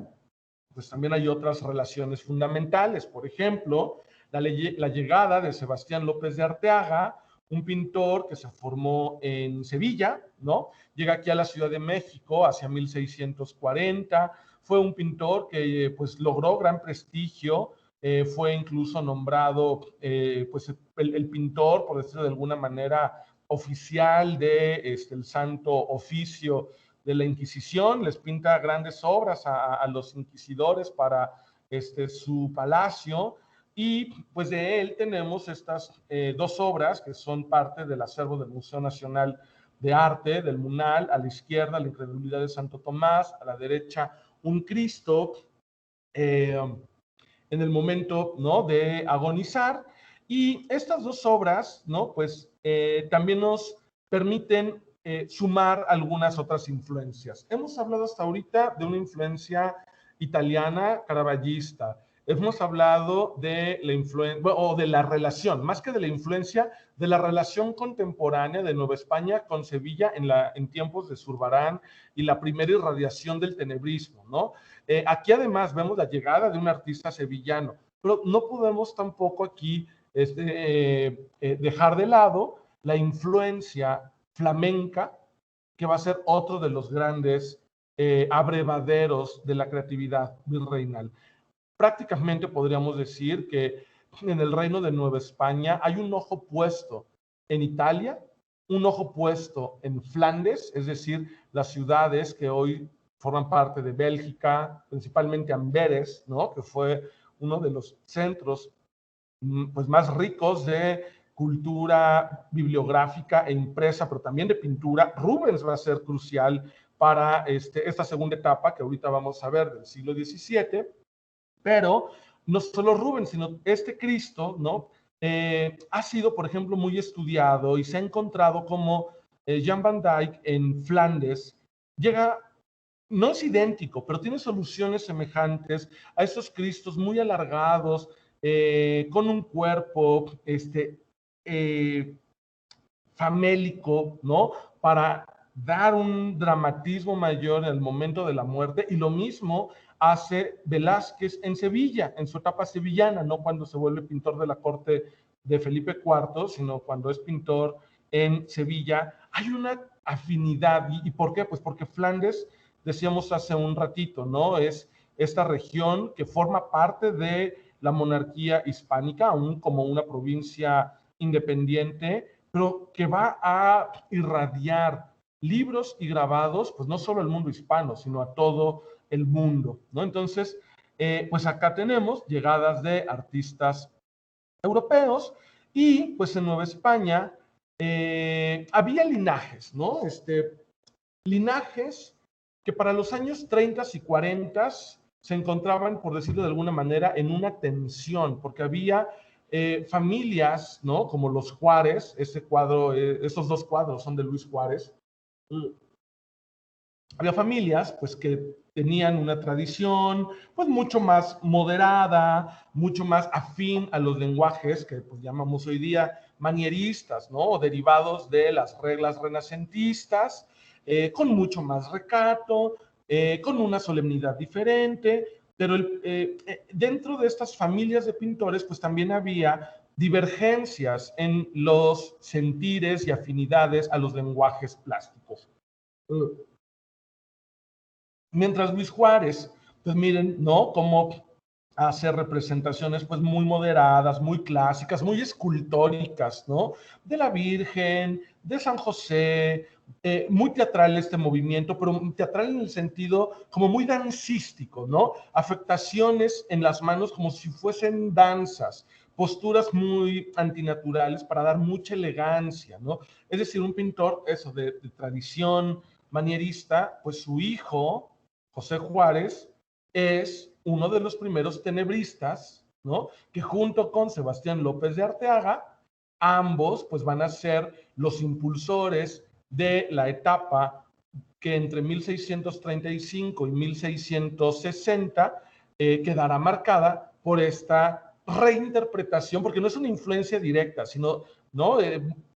pues también hay otras relaciones fundamentales. Por ejemplo, la llegada de Sebastián López de Arteaga, un pintor que se formó en Sevilla, ¿no? Llega aquí a la Ciudad de México hacia 1640. Fue un pintor que pues logró gran prestigio. Fue incluso nombrado pues el pintor, por decirlo de alguna manera, oficial de el Santo Oficio de la Inquisición. Les pinta grandes obras a los inquisidores para su palacio, y pues de él tenemos estas dos obras que son parte del acervo del Museo Nacional de Arte, del MUNAL. A la izquierda, La incredulidad de Santo Tomás; a la derecha, un Cristo en el momento, ¿no?, de agonizar. Y estas dos obras, ¿no?, pues también nos permiten sumar algunas otras influencias. Hemos hablado hasta ahorita de una influencia italiana caravallista. Hemos hablado de la influencia, o de la relación, más que de la influencia, de la relación contemporánea de Nueva España con Sevilla en tiempos de Zurbarán y la primera irradiación del tenebrismo, ¿no? Aquí además vemos la llegada de un artista sevillano, pero no podemos tampoco aquí dejar de lado la influencia flamenca, que va a ser otro de los grandes abrevaderos de la creatividad virreinal. Prácticamente podríamos decir que en el reino de Nueva España hay un ojo puesto en Italia, un ojo puesto en Flandes, es decir, las ciudades que hoy forman parte de Bélgica, principalmente Amberes, ¿no?, que fue uno de los centros pues más ricos de cultura bibliográfica e impresa, pero también de pintura. Rubens va a ser crucial para esta segunda etapa que ahorita vamos a ver del siglo XVII, pero no solo Rubens, sino este Cristo, ¿no? Ha sido, por ejemplo, muy estudiado y se ha encontrado como Jan van Dyck en Flandes llega, no es idéntico, pero tiene soluciones semejantes a esos Cristos muy alargados, con un cuerpo famélico, ¿no?, para dar un dramatismo mayor en el momento de la muerte. Y lo mismo hace Velázquez en Sevilla, en su etapa sevillana, no cuando se vuelve pintor de la corte de Felipe IV, sino cuando es pintor en Sevilla. Hay una afinidad. ¿Y por qué? Pues porque Flandes, decíamos hace un ratito, ¿no?, es esta región que forma parte de la monarquía hispánica, aún como una provincia independiente, pero que va a irradiar libros y grabados, pues no solo al mundo hispano, sino a todo el mundo, ¿no? Entonces, pues acá tenemos llegadas de artistas europeos, y pues en Nueva España había linajes, ¿no? Linajes que para los años 30 y 40 se encontraban, por decirlo de alguna manera, en una tensión, porque había familias, ¿no?, como los Juárez. Estos dos cuadros son de Luis Juárez. Había familias pues que tenían una tradición pues mucho más moderada, mucho más afín a los lenguajes que pues llamamos hoy día manieristas, ¿no?, o derivados de las reglas renacentistas, con mucho más recato, con una solemnidad diferente. Pero dentro de estas familias de pintores pues también había divergencias en los sentires y afinidades a los lenguajes plásticos. Mientras Luis Juárez, pues miren, ¿no?, cómo hace representaciones pues muy moderadas, muy clásicas, muy escultóricas, ¿no?, de la Virgen, de San José, muy teatral este movimiento, pero teatral en el sentido como muy dancístico, ¿no? Afectaciones en las manos como si fuesen danzas, posturas muy antinaturales para dar mucha elegancia, ¿no? Es decir, un pintor, eso, de tradición manierista, pues su hijo, José Juárez, es uno de los primeros tenebristas, ¿no? Que junto con Sebastián López de Arteaga, ambos pues van a ser los impulsores de la etapa que entre 1635 y 1660 quedará marcada por esta reinterpretación, porque no es una influencia directa, sino, ¿no?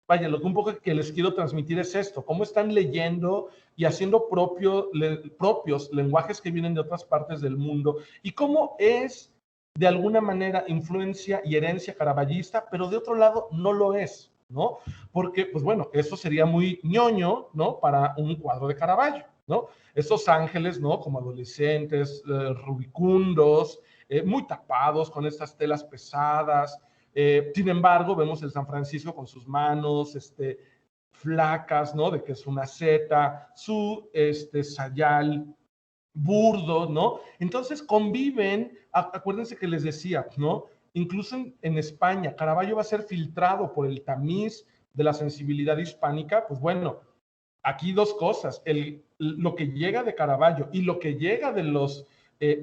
Vaya, lo que un poco que les quiero transmitir es esto, cómo están leyendo y haciendo propios lenguajes que vienen de otras partes del mundo, y cómo es de alguna manera influencia y herencia caravallista, pero de otro lado no lo es, ¿no? Porque, pues bueno, eso sería muy ñoño, ¿no? Para un cuadro de Caravaggio, ¿no? Esos ángeles, ¿no? Como adolescentes, rubicundos, muy tapados con estas telas pesadas. Sin embargo, vemos el San Francisco con sus manos, flacas, ¿no? De que es una seta, su sayal burdo, ¿no? Entonces conviven, acuérdense que les decía, ¿no? Incluso en España, Caravaggio va a ser filtrado por el tamiz de la sensibilidad hispánica, pues bueno, aquí dos cosas, lo que llega de Caravaggio y lo que llega de los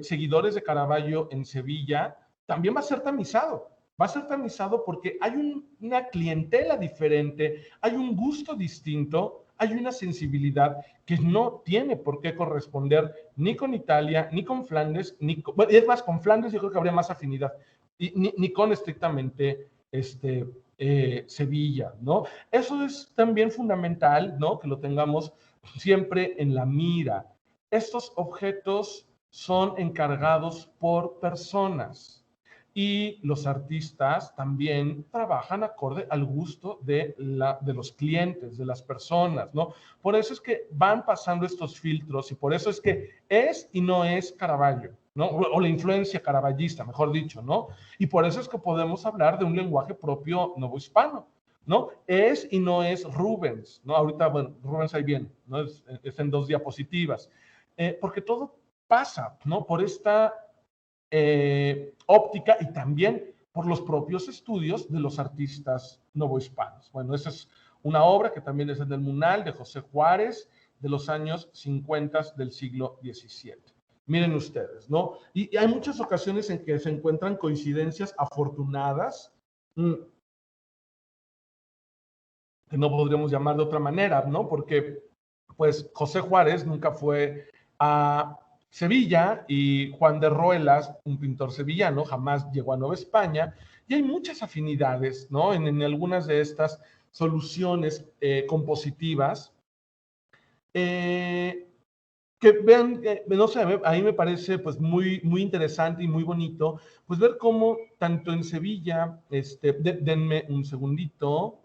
seguidores de Caravaggio en Sevilla, también va a ser tamizado. Va a ser tamizado porque hay una clientela diferente, hay un gusto distinto, hay una sensibilidad que no tiene por qué corresponder ni con Italia, ni con Flandes, es más, con Flandes yo creo que habría más afinidad, ni con estrictamente Sevilla, ¿no? Eso es también fundamental, ¿no? Que lo tengamos siempre en la mira. Estos objetos son encargados por personas y los artistas también trabajan acorde al gusto de los clientes, de las personas, ¿no? Por eso es que van pasando estos filtros y por eso es que es y no es Caravaggio, ¿no? O la influencia caravallista, mejor dicho, ¿no? Y por eso es que podemos hablar de un lenguaje propio novohispano, ¿no? Es y no es Rubens, ¿no? Ahorita, bueno, Rubens ahí viene, ¿no? Es en 2 diapositivas. Porque todo pasa, ¿no? Por esta óptica y también por los propios estudios de los artistas novohispanos. Bueno, esa es una obra que también es en el Munal de José Juárez de los años 50 del siglo XVII. Miren ustedes, ¿no? Y hay muchas ocasiones en que se encuentran coincidencias afortunadas, que no podríamos llamar de otra manera, ¿no? Porque, pues, José Juárez nunca fue a Sevilla y Juan de Ruelas, un pintor sevillano, jamás llegó a Nueva España, y hay muchas afinidades, ¿no? En algunas de estas soluciones compositivas. Que vean, no sé, a mí me parece pues muy interesante y muy bonito, pues ver cómo tanto en Sevilla, denme un segundito,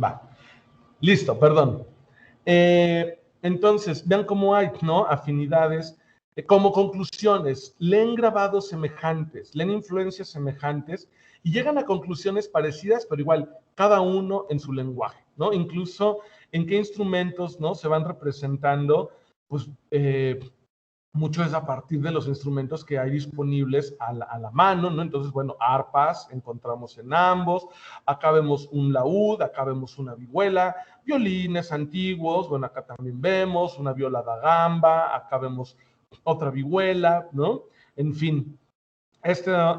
Va, listo, perdón. Entonces, vean cómo hay, ¿no? Afinidades. Como conclusiones, leen grabados semejantes, leen influencias semejantes y llegan a conclusiones parecidas, pero igual, cada uno en su lenguaje, ¿no? Incluso en qué instrumentos, ¿no? Se van representando, pues, mucho es a partir de los instrumentos que hay disponibles a la mano, ¿no? Entonces, bueno, arpas encontramos en ambos, acá vemos un laúd, acá vemos una vihuela, violines antiguos, bueno, acá también vemos una viola da gamba, acá vemos otra vihuela, ¿no? En fin, esta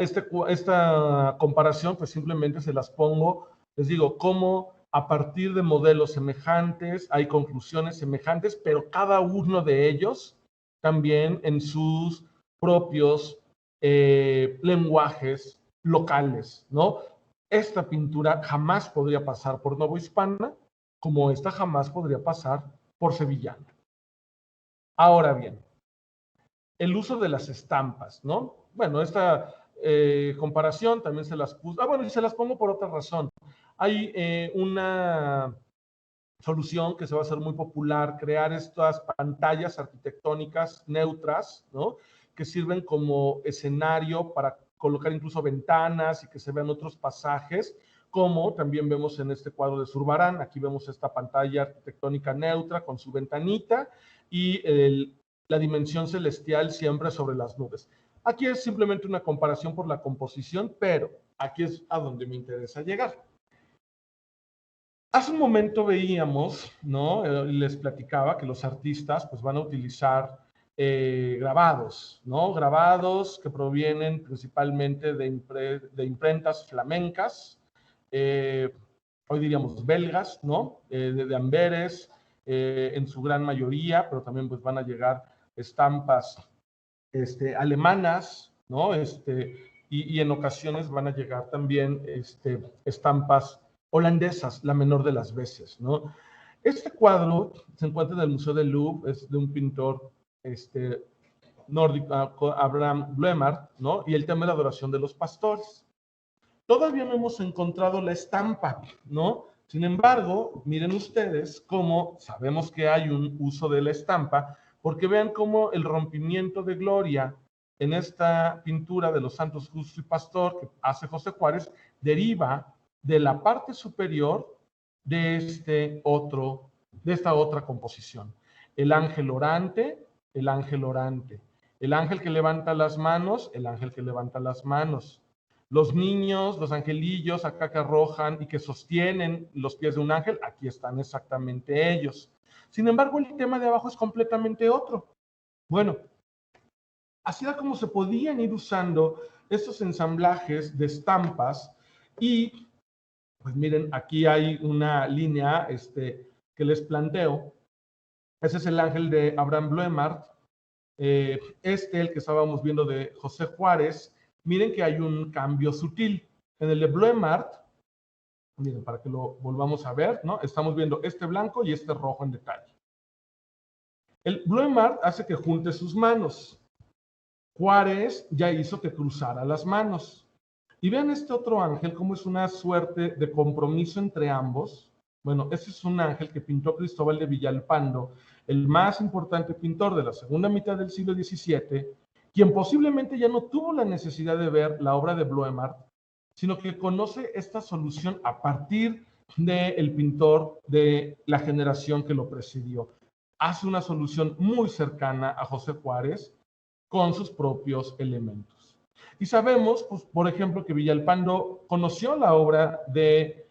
comparación, pues simplemente se las pongo, les digo, cómo a partir de modelos semejantes hay conclusiones semejantes, pero cada uno de ellos también en sus propios lenguajes locales, ¿no? Esta pintura jamás podría pasar por novohispana, como esta jamás podría pasar por sevillana. Ahora bien, el uso de las estampas, ¿no? Bueno, esta comparación también se las puse, bueno, y se las pongo por otra razón. Hay una solución que se va a hacer muy popular, crear estas pantallas arquitectónicas neutras, ¿no? Que sirven como escenario para colocar incluso ventanas y que se vean otros pasajes, como también vemos en este cuadro de Zurbarán. Aquí vemos esta pantalla arquitectónica neutra con su ventanita y la dimensión celestial siempre sobre las nubes. Aquí es simplemente una comparación por la composición, pero aquí es a donde me interesa llegar. Hace un momento veíamos, ¿no? Les platicaba que los artistas pues van a utilizar grabados, ¿no? Grabados que provienen principalmente de imprentas flamencas, hoy diríamos belgas, ¿no? De Amberes, en su gran mayoría, pero también pues van a llegar estampas alemanas, ¿no? Y en ocasiones van a llegar también estampas holandesas, la menor de las veces, ¿no? Este cuadro se encuentra en el Museo del Louvre, es de un pintor nórdico, Abraham Bloemart, ¿no? Y el tema de la adoración de los pastores. Todavía no hemos encontrado la estampa, ¿no? Sin embargo, miren ustedes cómo sabemos que hay un uso de la estampa, porque vean cómo el rompimiento de gloria en esta pintura de los santos justo y pastor que hace José Juárez deriva de la parte superior de esta otra composición. El ángel orante, el ángel orante. El ángel que levanta las manos, el ángel que levanta las manos. Los niños, los angelillos acá que arrojan y que sostienen los pies de un ángel, aquí están exactamente ellos. Sin embargo, el tema de abajo es completamente otro. Bueno, así era como se podían ir usando estos ensamblajes de estampas y, pues miren, aquí hay una línea que les planteo. Ese es el ángel de Abraham Bloemart. El que estábamos viendo de José Juárez, miren que hay un cambio sutil. En el de Bloemart, miren, para que lo volvamos a ver, ¿no? Estamos viendo este blanco y este rojo en detalle. El Bloemart hace que junte sus manos. Juárez ya hizo que cruzara las manos. Y vean este otro ángel, como es una suerte de compromiso entre ambos. Bueno, este es un ángel que pintó Cristóbal de Villalpando, el más importante pintor de la segunda mitad del siglo XVII, quien posiblemente ya no tuvo la necesidad de ver la obra de Bloemart, sino que conoce esta solución a partir del pintor de la generación que lo presidió. Hace una solución muy cercana a José Juárez con sus propios elementos. Y sabemos, pues, por ejemplo, que Villalpando conoció la obra de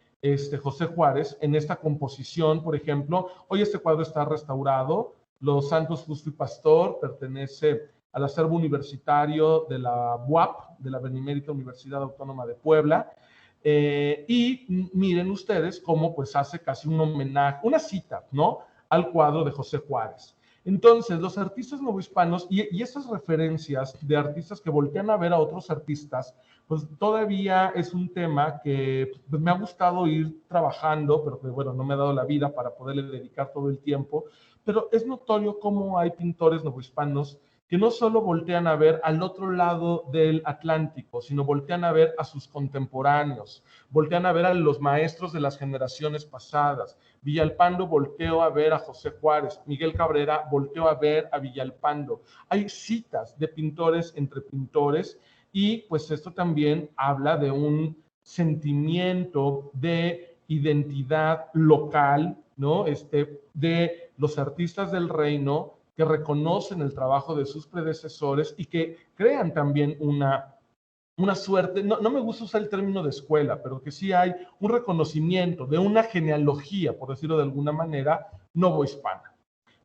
José Juárez en esta composición, por ejemplo. Hoy este cuadro está restaurado. Los Santos Justo y Pastor pertenece al acervo universitario de la UAP, de la Benemérita Universidad Autónoma de Puebla. Y miren ustedes cómo pues hace casi un homenaje, una cita, ¿no?, al cuadro de José Juárez. Entonces, los artistas novohispanos y estas referencias de artistas que voltean a ver a otros artistas, pues todavía es un tema que pues, me ha gustado ir trabajando, pero que bueno, no me ha dado la vida para poderle dedicar todo el tiempo, pero es notorio cómo hay pintores novohispanos que no solo voltean a ver al otro lado del Atlántico, sino voltean a ver a sus contemporáneos, voltean a ver a los maestros de las generaciones pasadas. Villalpando volteó a ver a José Juárez, Miguel Cabrera volteó a ver a Villalpando. Hay citas de pintores entre pintores y pues esto también habla de un sentimiento de identidad local, ¿no? De los artistas del reino que reconocen el trabajo de sus predecesores y que crean también una suerte, no me gusta usar el término de escuela, pero que sí hay un reconocimiento de una genealogía, por decirlo de alguna manera, novohispana.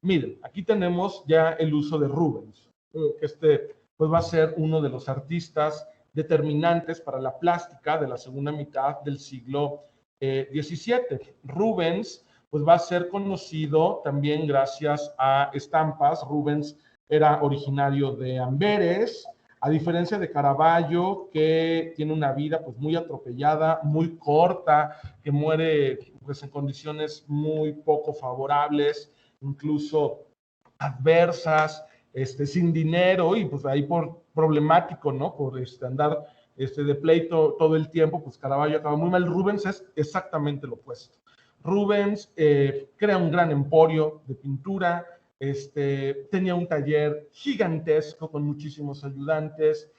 Miren, aquí tenemos ya el uso de Rubens, que pues va a ser uno de los artistas determinantes para la plástica de la segunda mitad del siglo XVII. Rubens pues va a ser conocido también gracias a estampas. Rubens era originario de Amberes, a diferencia de Caravaggio, que tiene una vida pues muy atropellada, muy corta, que muere pues en condiciones muy poco favorables, incluso adversas, sin dinero y pues ahí por problemático, ¿no? Por andar de pleito todo el tiempo, pues Caravaggio acaba muy mal. Rubens es exactamente lo opuesto. Rubens crea un gran emporio de pintura, tenía un taller gigantesco con muchísimos ayudantes.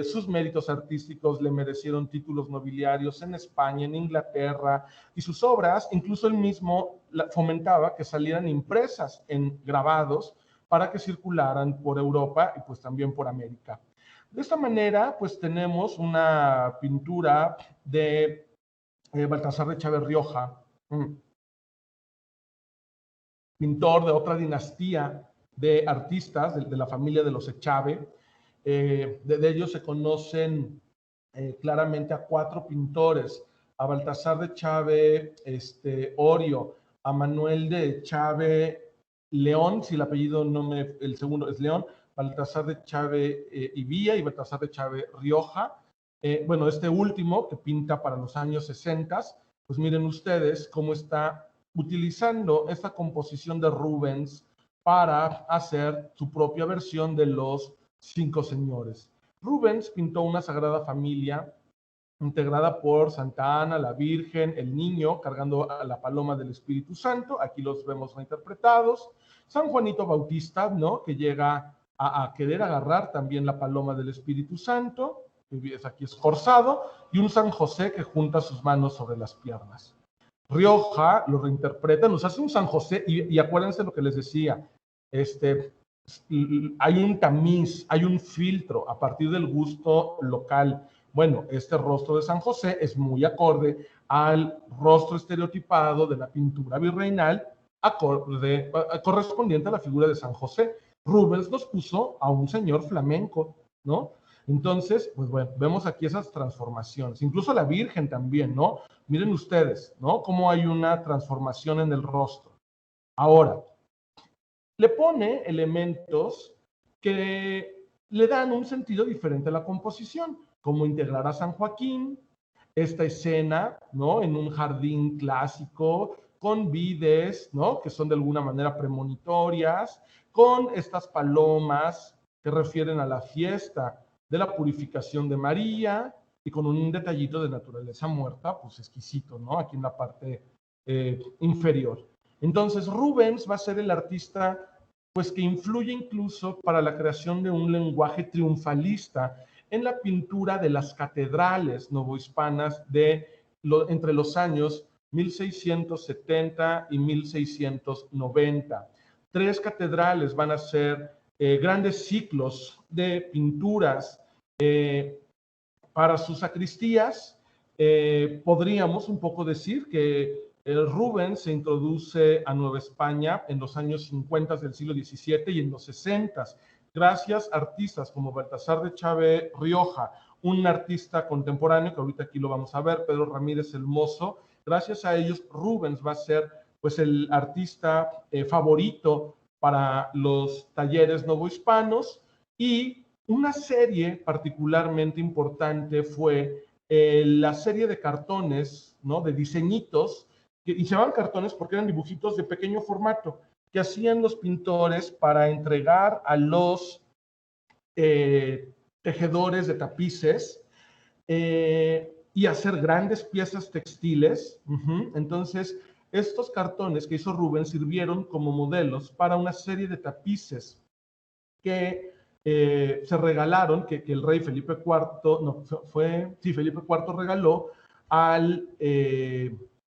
Sus méritos artísticos le merecieron títulos nobiliarios en España, en Inglaterra, y sus obras, incluso él mismo fomentaba que salieran impresas en grabados para que circularan por Europa y pues también por América. De esta manera, pues tenemos una pintura de Baltasar de Chávez Rioja, pintor de otra dinastía de artistas, de la familia de los Echave. De ellos se conocen claramente a 4 pintores: a Baltasar de Chávez Orio, a Manuel de Chávez León, si el apellido no me, el segundo es León, Baltasar de Chávez Ibía y Baltasar de Chávez Rioja. Bueno, este último, que pinta para los años 60, pues miren ustedes cómo está utilizando esta composición de Rubens para hacer su propia versión de los 5 señores. Rubens pintó una Sagrada Familia integrada por Santa Ana, la Virgen, el niño cargando a la paloma del Espíritu Santo. Aquí los vemos reinterpretados. San Juanito Bautista, ¿no?, que llega a querer agarrar también la paloma del Espíritu Santo, que aquí esforzado, y un San José que junta sus manos sobre las piernas. Rioja lo reinterpreta, nos hace un San José, y acuérdense lo que les decía, hay un tamiz, hay un filtro a partir del gusto local. Bueno, este rostro de San José es muy acorde al rostro estereotipado de la pintura virreinal, correspondiente a la figura de San José. Rubens nos puso a un señor flamenco, ¿no? Entonces, pues bueno, vemos aquí esas transformaciones. Incluso la Virgen también, ¿no? Miren ustedes, ¿no?, cómo hay una transformación en el rostro. Ahora, le pone elementos que le dan un sentido diferente a la composición, como integrar a San Joaquín, esta escena, ¿no?, en un jardín clásico, con vides, ¿no?, que son de alguna manera premonitorias, con estas palomas que refieren a la fiesta de la purificación de María, y con un detallito de naturaleza muerta, pues exquisito, ¿no?, aquí en la parte inferior. Entonces, Rubens va a ser el artista, pues, que influye incluso para la creación de un lenguaje triunfalista en la pintura de las catedrales novohispanas entre los años 1670 y 1690. 3 catedrales van a ser grandes ciclos de pinturas para sus sacristías. Podríamos un poco decir que Rubens se introduce a Nueva España en los años 50 del siglo XVII y en los 60, gracias a artistas como Baltasar de Chávez Rioja, un artista contemporáneo, que ahorita aquí lo vamos a ver, Pedro Ramírez el Mozo. Gracias a ellos, Rubens va a ser, pues, el artista favorito para los talleres novohispanos. Y una serie particularmente importante fue la serie de cartones, ¿no?, de diseñitos, y se llamaban cartones porque eran dibujitos de pequeño formato que hacían los pintores para entregar a los tejedores de tapices y hacer grandes piezas textiles. Entonces, estos cartones que hizo Rubens sirvieron como modelos para una serie de tapices que se regalaron, que el rey Felipe IV, no, Felipe IV regaló al,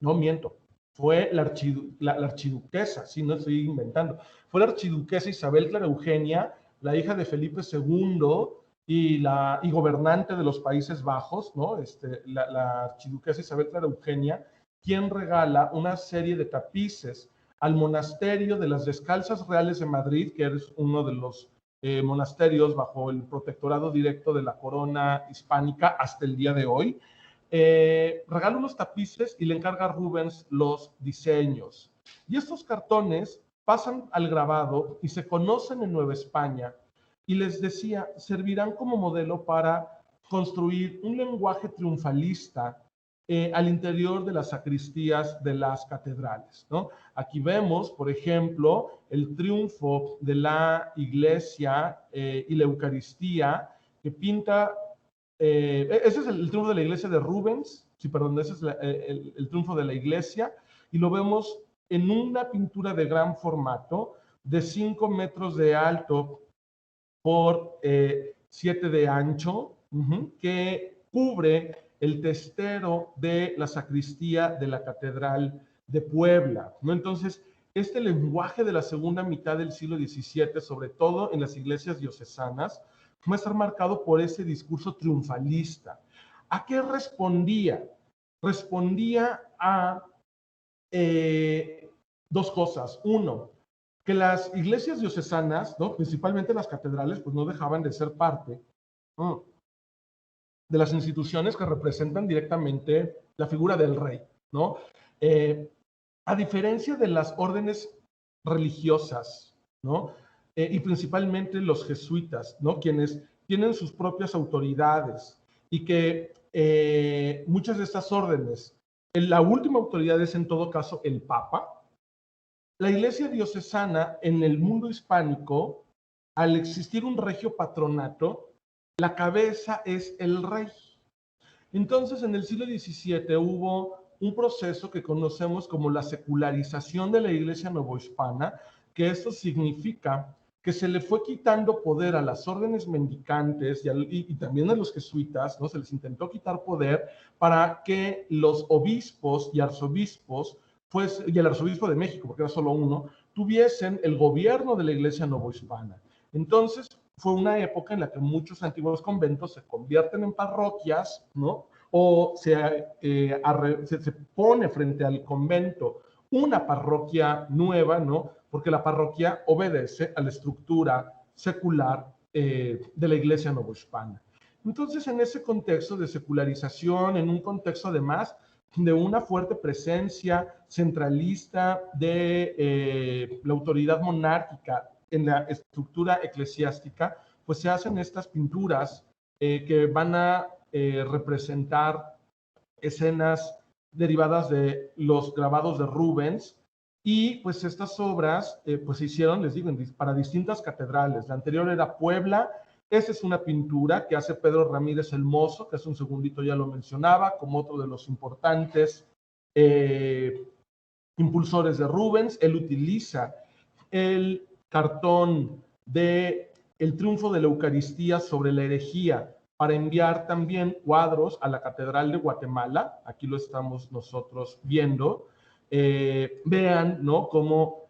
no miento, fue la archiduquesa, sí, no estoy inventando, fue la archiduquesa Isabel Clara Eugenia, la hija de Felipe II y gobernante de los Países Bajos, ¿no? La archiduquesa Isabel Clara Eugenia, quien regala una serie de tapices al monasterio de las Descalzas Reales de Madrid, que es uno de los monasterios bajo el protectorado directo de la corona hispánica hasta el día de hoy. Regala unos tapices y le encarga a Rubens los diseños. Y estos cartones pasan al grabado y se conocen en Nueva España. Y les decía, servirán como modelo para construir un lenguaje triunfalista al interior de las sacristías de las catedrales, ¿no? Aquí vemos, por ejemplo, el triunfo de la iglesia y la Eucaristía, que pinta, ese es el triunfo de la iglesia de Rubens, sí, perdón, ese es el triunfo de la iglesia, y lo vemos en una pintura de gran formato, de 5 metros de alto por 7 de ancho, que cubre el testero de la sacristía de la Catedral de Puebla, ¿no? Entonces, este lenguaje de la segunda mitad del siglo XVII, sobre todo en las iglesias diocesanas, va a estar marcado por ese discurso triunfalista. ¿A qué respondía? Respondía a dos cosas. Uno, que las iglesias diocesanas, ¿no?, principalmente las catedrales, pues no dejaban de ser parte de las instituciones que representan directamente la figura del rey, ¿no? A diferencia de las órdenes religiosas, ¿no? Y principalmente los jesuitas, ¿no?, quienes tienen sus propias autoridades y que muchas de estas órdenes, la última autoridad es en todo caso el Papa. La iglesia diocesana en el mundo hispánico, al existir un regio patronato, la cabeza es el rey. Entonces, en el siglo XVII hubo un proceso que conocemos como la secularización de la iglesia novohispana, que esto significa que se le fue quitando poder a las órdenes mendicantes y también a los jesuitas, ¿no? Se les intentó quitar poder para que los obispos y arzobispos, pues, y el arzobispo de México, porque era solo uno, tuviesen el gobierno de la iglesia novohispana. Entonces, fue una época en la que muchos antiguos conventos se convierten en parroquias, ¿no? O se pone frente al convento una parroquia nueva, ¿no? Porque la parroquia obedece a la estructura secular de la iglesia novohispana. Entonces, en ese contexto de secularización, en un contexto además de una fuerte presencia centralista de la autoridad monárquica en la estructura eclesiástica, pues se hacen estas pinturas que van a representar escenas derivadas de los grabados de Rubens, y pues estas obras pues se hicieron, les digo, para distintas catedrales. La anterior era Puebla. Esa es una pintura que hace Pedro Ramírez el Mozo, que hace un segundito ya lo mencionaba, como otro de los importantes impulsores de Rubens. Él utiliza el cartón de El triunfo de la Eucaristía sobre la herejía para enviar también cuadros a la Catedral de Guatemala. Aquí lo estamos nosotros viendo. Vean, ¿no?, cómo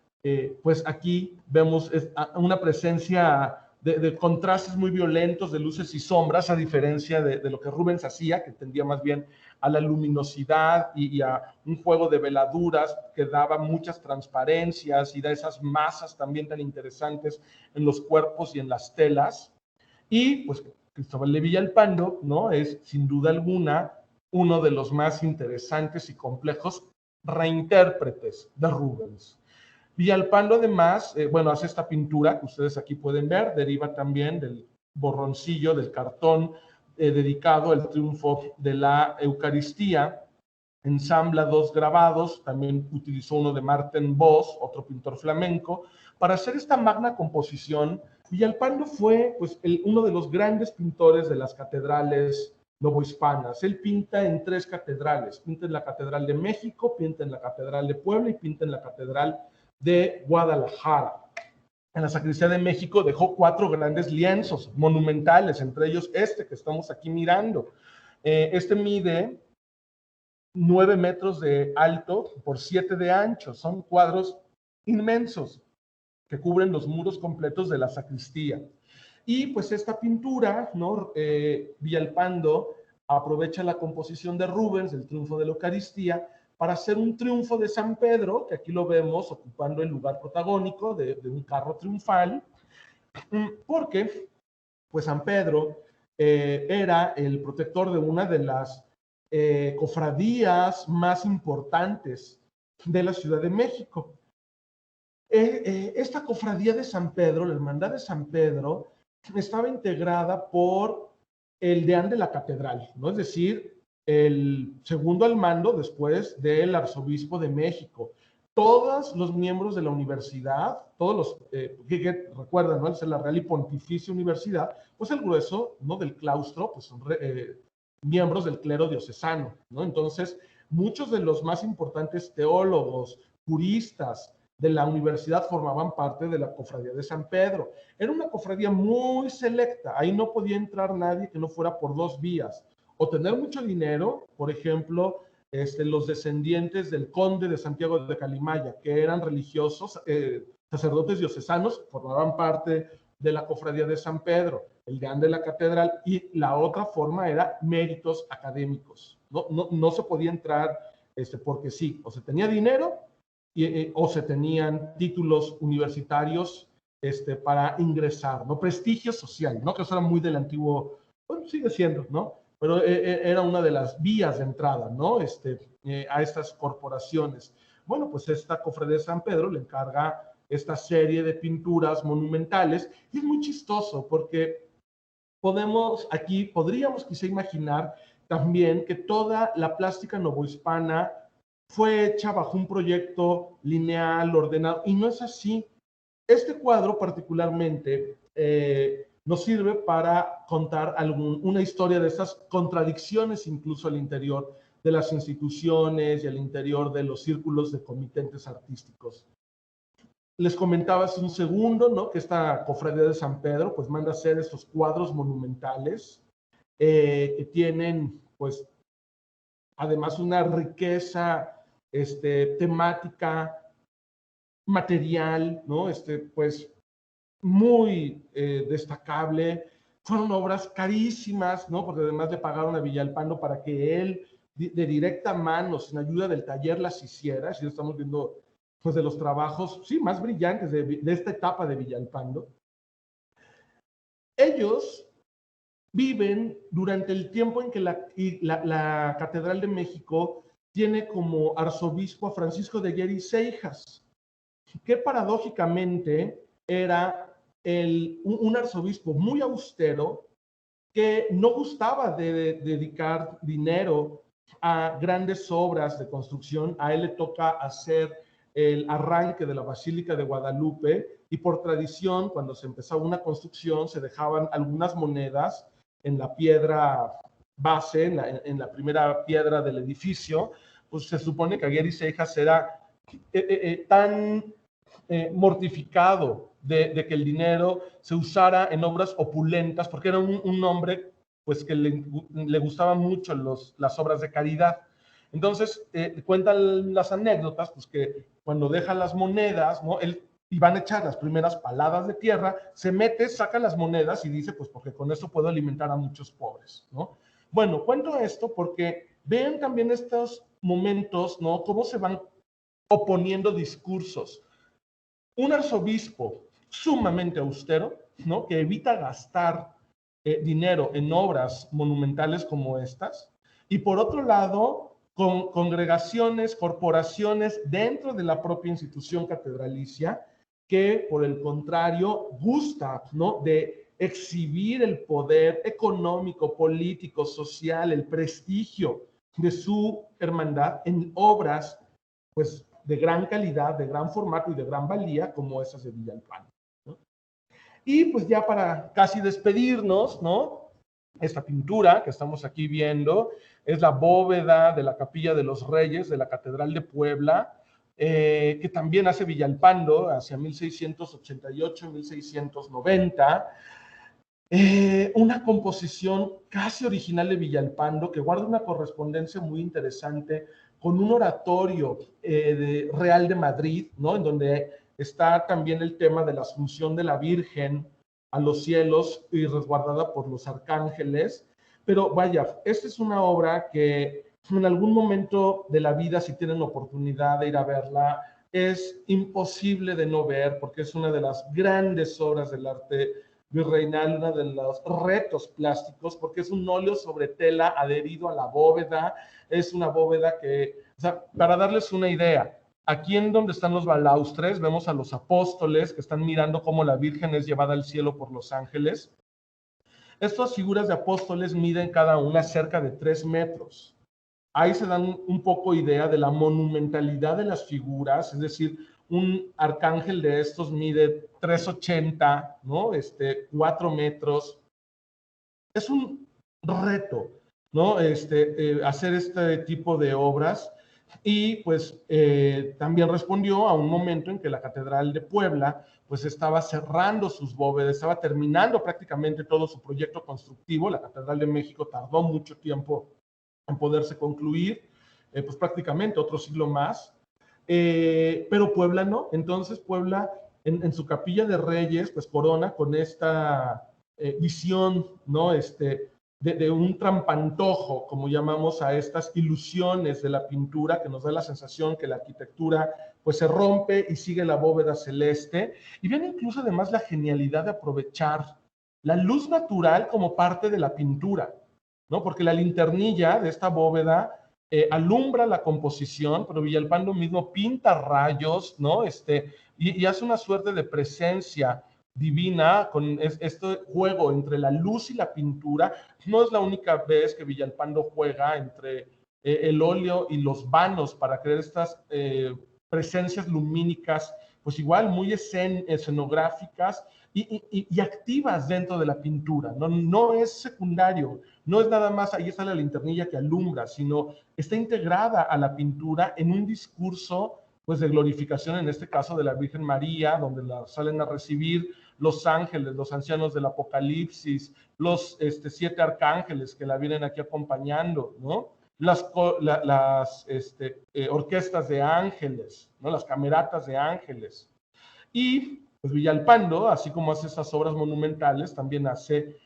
pues aquí vemos una presencia de contrastes muy violentos de luces y sombras, a diferencia de lo que Rubens hacía, que tendía más bien a la luminosidad y a un juego de veladuras que daba muchas transparencias y da esas masas también tan interesantes en los cuerpos y en las telas. Y pues Cristóbal de Villalpando, ¿no?, es sin duda alguna uno de los más interesantes y complejos reintérpretes de Rubens. Villalpando además, bueno, hace esta pintura que ustedes aquí pueden ver, deriva también del borroncillo, del cartón dedicado al triunfo de la Eucaristía. Ensambla dos grabados, también utilizó uno de Marten Boss, otro pintor flamenco, para hacer esta magna composición. Villalpando fue pues, uno de los grandes pintores de las catedrales novohispanas. Él pinta en 3 catedrales, pinta en la Catedral de México, pinta en la Catedral de Puebla y pinta en la Catedral de Guadalajara. En la Sacristía de México dejó 4 grandes lienzos monumentales, entre ellos este que estamos aquí mirando. Este mide 9 metros de alto por 7 de ancho. Son cuadros inmensos que cubren los muros completos de la sacristía. Y pues esta pintura, ¿no?, Villalpando aprovecha la composición de Rubens, el triunfo de la Eucaristía, para hacer un triunfo de San Pedro, que aquí lo vemos ocupando el lugar protagónico de un carro triunfal, porque pues San Pedro era el protector de una de las cofradías más importantes de la Ciudad de México. Esta cofradía de San Pedro, la Hermandad de San Pedro, estaba integrada por el deán de la catedral, ¿no?, es decir, el segundo al mando después del arzobispo de México. Todos los miembros de la universidad, todos los que recuerdan, ¿no?, es la Real y Pontificia Universidad, pues el grueso, ¿no?, del claustro, pues son miembros del clero diocesano, ¿no? Entonces, muchos de los más importantes teólogos, juristas de la universidad formaban parte de la Cofradía de San Pedro. Era una cofradía muy selecta, ahí no podía entrar nadie que no fuera por dos vías, o tener mucho dinero, por ejemplo, los descendientes del conde de Santiago de Calimaya, que eran religiosos, sacerdotes diocesanos, formaban parte de la Cofradía de San Pedro, el deán de la catedral, y la otra forma era méritos académicos. No se podía entrar porque sí, o se tenía dinero o se tenían títulos universitarios para ingresar, ¿no? Prestigio social, ¿no? Que eso era muy del antiguo, bueno, sigue siendo, ¿no? Pero era una de las vías de entrada, ¿no? A estas corporaciones. Bueno, pues esta Cofradía de San Pedro le encarga esta serie de pinturas monumentales, y es muy chistoso porque podríamos quizá imaginar también que toda la plástica novohispana fue hecha bajo un proyecto lineal, ordenado, y no es así. Este cuadro particularmente nos sirve para contar una historia de esas contradicciones incluso al interior de las instituciones y al interior de los círculos de comitentes artísticos. Les comentaba hace un segundo, ¿no? Que esta Cofradía de San Pedro pues manda a hacer estos cuadros monumentales que tienen pues además una riqueza temática, material, ¿no? Pues muy destacable. Fueron obras carísimas, ¿no? Porque además le pagaron a Villalpando para que él, de directa mano, sin ayuda del taller, las hiciera. Así estamos viendo, pues, de los trabajos, sí, más brillantes de esta etapa de Villalpando. Ellos viven durante el tiempo en que la Catedral de México tiene como arzobispo a Francisco de Guer y Seijas, que paradójicamente era un arzobispo muy austero que no gustaba de dedicar dinero a grandes obras de construcción. A él le toca hacer el arranque de la Basílica de Guadalupe, y por tradición, cuando se empezaba una construcción, se dejaban algunas monedas en la piedra base, en la primera piedra del edificio. Pues se supone que Aguirre y Seijas era tan mortificado de que el dinero se usara en obras opulentas, porque era un hombre pues que le gustaban mucho las obras de caridad. Entonces, cuentan las anécdotas, pues que cuando deja las monedas, ¿no? Él y van a echar las primeras paladas de tierra, se mete, saca las monedas y dice, pues porque con esto puedo alimentar a muchos pobres, ¿no? Bueno, cuento esto porque vean también estos momentos, ¿no? Cómo se van oponiendo discursos. Un arzobispo sumamente austero, ¿no? Que evita gastar dinero en obras monumentales como estas, y por otro lado, con congregaciones, corporaciones dentro de la propia institución catedralicia, que por el contrario gusta, ¿no? De exhibir el poder económico, político, social, el prestigio de su hermandad en obras, pues, de gran calidad, de gran formato y de gran valía, como esas de Villalpando, ¿no? Y pues ya para casi despedirnos, ¿no? Esta pintura que estamos aquí viendo es la bóveda de la Capilla de los Reyes de la Catedral de Puebla, que también hace Villalpando hacia 1688-1690. Una composición casi original de Villalpando que guarda una correspondencia muy interesante con un oratorio real de Madrid, ¿no? En donde está también el tema de la asunción de la Virgen a los cielos y resguardada por los arcángeles. Pero vaya, esta es una obra que en algún momento de la vida, si tienen oportunidad de ir a verla, es imposible de no ver, porque es una de las grandes obras del arte virreinal, uno de los retos plásticos, porque es un óleo sobre tela adherido a la bóveda. Es una bóveda que, o sea, para darles una idea, aquí en donde están los balaustres, vemos a los apóstoles que están mirando cómo la Virgen es llevada al cielo por los ángeles. Estas figuras de apóstoles miden cada una cerca de 3 metros. Ahí se dan un poco idea de la monumentalidad de las figuras, es decir, un arcángel de estos mide 3,80, ¿no? 4 metros. Es un reto. ¿no? Hacer este tipo de obras. Y pues también respondió a un momento en que la Catedral de Puebla pues estaba cerrando sus bóvedas, estaba terminando prácticamente todo su proyecto constructivo. La Catedral de México tardó mucho tiempo en poderse concluir, pues prácticamente otro siglo más, pero Puebla no. Entonces Puebla en su capilla de Reyes pues corona con esta visión, ¿no? De un trampantojo, como llamamos a estas ilusiones de la pintura, que nos da la sensación que la arquitectura pues se rompe y sigue la bóveda celeste, y viene incluso además la genialidad de aprovechar la luz natural como parte de la pintura, ¿no? Porque la linternilla de esta bóveda alumbra la composición, pero Villalpando mismo pinta rayos, ¿no? Y hace una suerte de presencia divina con este juego entre la luz y la pintura. No es la única vez que Villalpando juega entre el óleo y los vanos para crear estas presencias lumínicas, pues igual muy escenográficas y activas dentro de la pintura. No, no es secundario, no es nada más ahí está la linternilla que alumbra, sino está integrada a la pintura en un discurso pues de glorificación, en este caso de la Virgen María, donde la salen a recibir los ángeles, los ancianos del Apocalipsis, los 7 arcángeles que la vienen aquí acompañando, ¿no? Las orquestas de ángeles, ¿no? Las cameratas de ángeles. Y pues Villalpando, así como hace esas obras monumentales, también hace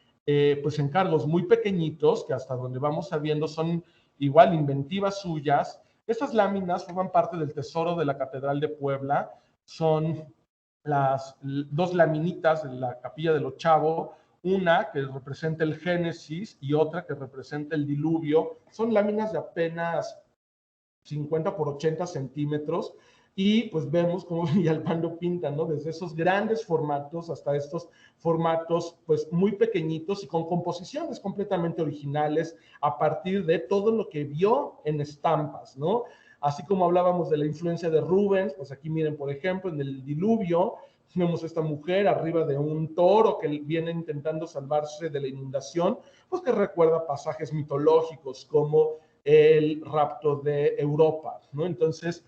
pues encargos muy pequeñitos, que hasta donde vamos sabiendo son igual inventivas suyas. Estas láminas forman parte del tesoro de la Catedral de Puebla, son las dos laminitas de la Capilla del Ochavo, una que representa el Génesis y otra que representa el Diluvio. Son láminas de apenas 50 por 80 centímetros, y pues vemos cómo Villalpando pinta, ¿no? Desde esos grandes formatos hasta estos formatos pues muy pequeñitos y con composiciones completamente originales a partir de todo lo que vio en estampas, ¿no? Así como hablábamos de la influencia de Rubens, pues aquí miren, por ejemplo, en el Diluvio, vemos a esta mujer arriba de un toro que viene intentando salvarse de la inundación, pues que recuerda pasajes mitológicos como el rapto de Europa, ¿no? Entonces,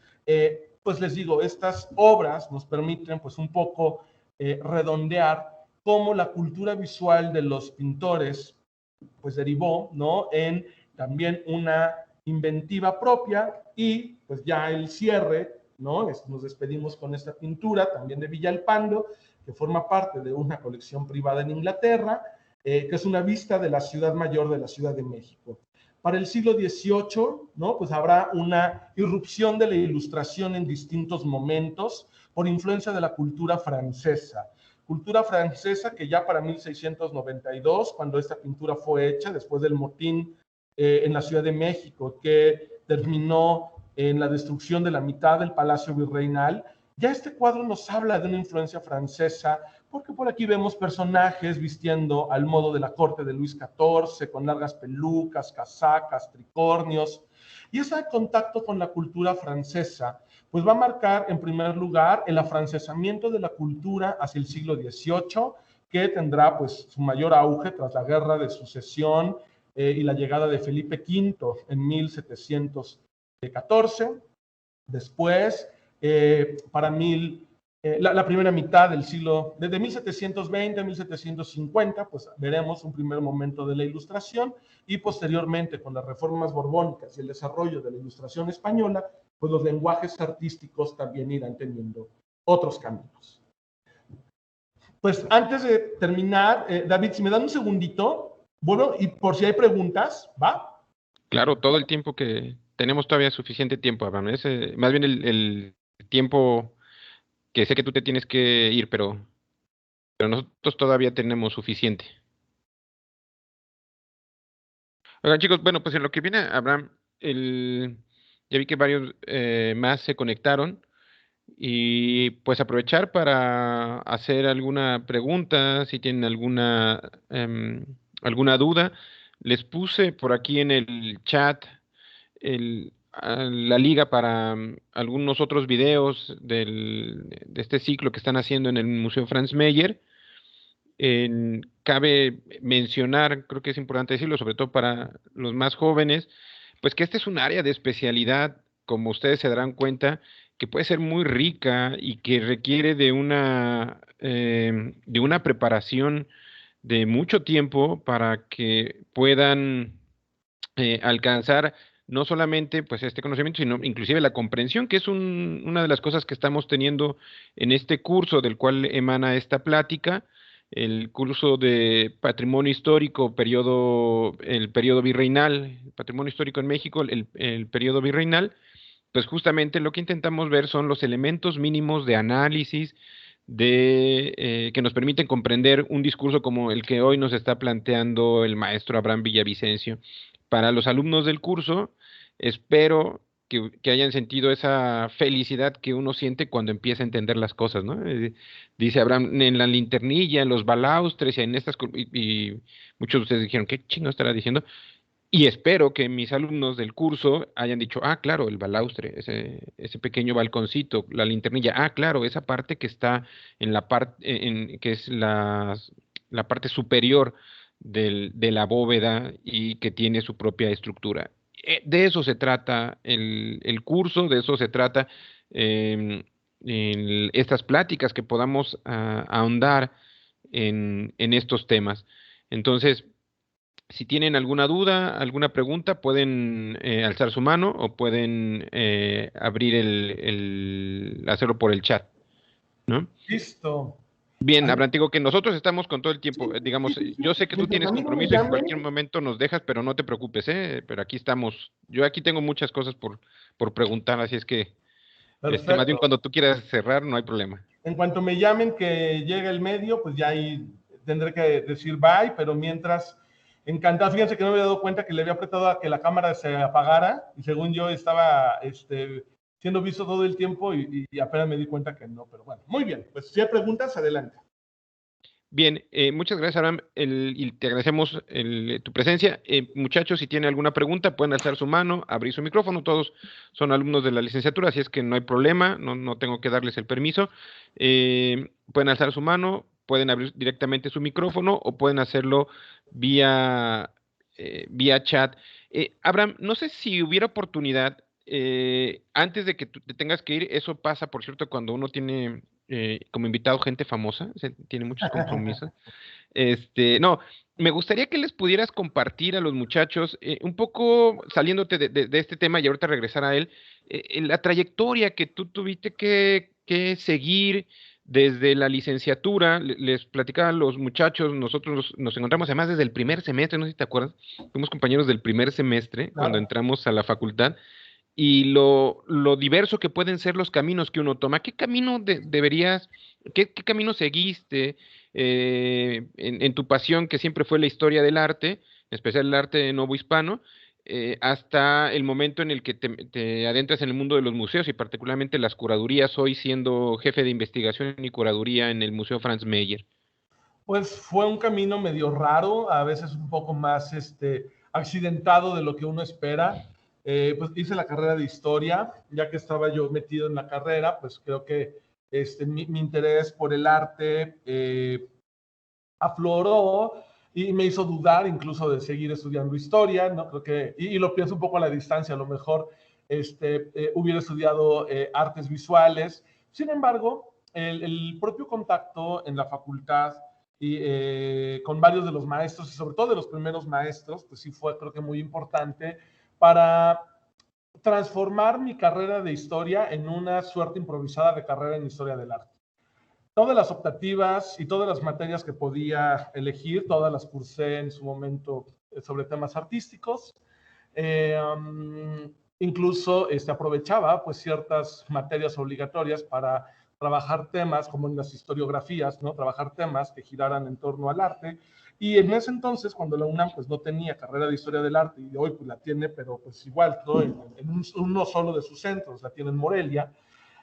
pues les digo, estas obras nos permiten pues un poco redondear cómo la cultura visual de los pintores pues derivó, ¿no? En también una inventiva propia y pues ya el cierre, ¿no? Nos despedimos con esta pintura también de Villalpando, que forma parte de una colección privada en Inglaterra, que es una vista de la ciudad mayor de la Ciudad de México. Para el siglo XVIII, ¿no? Pues habrá una irrupción de la ilustración en distintos momentos por influencia de la cultura francesa que ya para 1692, cuando esta pintura fue hecha, después del motín en la Ciudad de México, que terminó en la destrucción de la mitad del Palacio Virreinal, ya este cuadro nos habla de una influencia francesa, porque por aquí vemos personajes vistiendo al modo de la corte de Luis XIV, con largas pelucas, casacas, tricornios, y ese contacto con la cultura francesa pues va a marcar en primer lugar el afrancesamiento de la cultura hacia el siglo XVIII, que tendrá pues su mayor auge tras la Guerra de Sucesión y la llegada de Felipe V en 1714. Después, para la primera mitad del siglo, desde 1720 a 1750, pues veremos un primer momento de la Ilustración, y posteriormente con las reformas borbónicas y el desarrollo de la Ilustración española, pues los lenguajes artísticos también irán teniendo otros caminos. Pues antes de terminar, David, si me dan un segundito, bueno, y por si hay preguntas, ¿va? Claro, todo el tiempo que tenemos todavía suficiente tiempo, Abraham. Es más bien el tiempo que sé que tú te tienes que ir, pero nosotros todavía tenemos suficiente. Oigan, chicos, bueno, pues en lo que viene, Abraham, ya vi que varios más se conectaron y pues aprovechar para hacer alguna pregunta, si tienen alguna duda. Les puse por aquí en el chat la liga para algunos otros videos de este ciclo que están haciendo en el Museo Franz Mayer. cabe mencionar, creo que es importante decirlo, sobre todo para los más jóvenes, pues que este es un área de especialidad, como ustedes se darán cuenta, que puede ser muy rica y que requiere de una preparación de mucho tiempo para que puedan alcanzar no solamente pues este conocimiento, sino inclusive la comprensión, que es una de las cosas que estamos teniendo en este curso del cual emana esta plática, el curso de Patrimonio Histórico, el periodo virreinal, Patrimonio Histórico en México, el periodo virreinal, pues justamente lo que intentamos ver son los elementos mínimos de análisis que nos permiten comprender un discurso como el que hoy nos está planteando el maestro Abraham Villavicencio. Para los alumnos del curso, espero que hayan sentido esa felicidad que uno siente cuando empieza a entender las cosas, ¿no? Dice Abraham, en la linternilla, en los balaustres, en y muchos de ustedes dijeron, ¿qué chingo estará diciendo? Y espero que mis alumnos del curso hayan dicho, ah, claro, el balaustre, ese pequeño balconcito, la linternilla, ah, claro, esa parte que está en la parte, que es la parte superior de la bóveda y que tiene su propia estructura. De eso se trata el curso, de eso se trata estas pláticas que podamos ahondar en estos temas. Entonces, si tienen alguna duda, alguna pregunta, pueden alzar su mano o pueden abrir hacerlo por el chat, ¿no? Listo. Bien, Ay, Abraham, te digo que nosotros estamos con todo el sí, tiempo. sí, Digamos, sí, yo sí. sé que tú Mientras tienes a mí no me compromiso y en cualquier llamen, momento nos dejas, pero no te preocupes, ¿eh? Pero aquí estamos. Yo aquí tengo muchas cosas por preguntar, así es que, más bien perfecto. cuando tú quieras cerrar, no hay problema. En cuanto me llamen que llegue el medio, pues ya ahí tendré que decir bye, pero mientras, encantado. Fíjense que no me había dado cuenta que le había apretado a que la cámara se apagara y según yo estaba siendo visto todo el tiempo y apenas me di cuenta que no, pero bueno, muy bien. Pues si hay preguntas, adelante. Bien, muchas gracias, Abraham, y te agradecemos tu presencia. Muchachos, si tienen alguna pregunta, pueden alzar su mano, abrir su micrófono. Todos son alumnos de la licenciatura, así es que no hay problema, no tengo que darles el permiso. Pueden alzar su mano, pueden abrir directamente su micrófono o pueden hacerlo vía, vía chat. Abraham, no sé si hubiera oportunidad, antes de que tú te tengas que ir, eso pasa, por cierto, cuando uno tiene como invitado gente famosa, tiene muchos compromisos. No, me gustaría que les pudieras compartir a los muchachos, un poco saliéndote de este tema y ahorita regresar a él, la trayectoria que tú tuviste que seguir desde la licenciatura. Les platicaba a los muchachos, nosotros nos encontramos además desde el primer semestre, no sé si te acuerdas, fuimos compañeros del primer semestre cuando Claro. entramos a la facultad y lo diverso que pueden ser los caminos que uno toma. ¿Qué camino qué camino seguiste en tu pasión, que siempre fue la historia del arte, en especial el arte novohispano, hasta el momento en el que te adentras en el mundo de los museos y particularmente las curadurías, hoy siendo jefe de investigación y curaduría en el Museo Franz Mayer? Pues fue un camino medio raro, a veces un poco más accidentado de lo que uno espera. Pues hice la carrera de historia, ya que estaba yo metido en la carrera, pues creo que mi interés por el arte afloró y me hizo dudar incluso de seguir estudiando historia, ¿no? Creo que, y lo pienso un poco a la distancia, a lo mejor hubiera estudiado artes visuales. Sin embargo, el propio contacto en la facultad y con varios de los maestros, y sobre todo de los primeros maestros, pues sí fue creo que muy importante para transformar mi carrera de historia en una suerte improvisada de carrera en historia del arte. Todas las optativas y todas las materias que podía elegir, todas las cursé en su momento sobre temas artísticos. Incluso aprovechaba pues ciertas materias obligatorias para trabajar temas como en las historiografías, ¿no? Trabajar temas que giraran en torno al arte. Y en ese entonces, cuando la UNAM pues no tenía carrera de historia del arte y hoy pues la tiene, pero pues igual, ¿no? en uno solo de sus centros, la tiene en Morelia,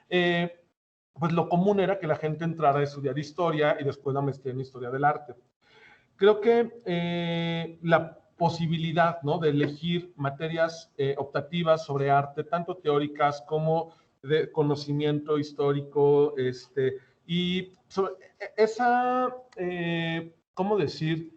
pues lo común era que la gente entrara a estudiar historia y después la maestría en historia del arte. Creo que la posibilidad, ¿no? De elegir materias optativas sobre arte, tanto teóricas como de conocimiento histórico, Y sobre esa, ¿cómo decir?,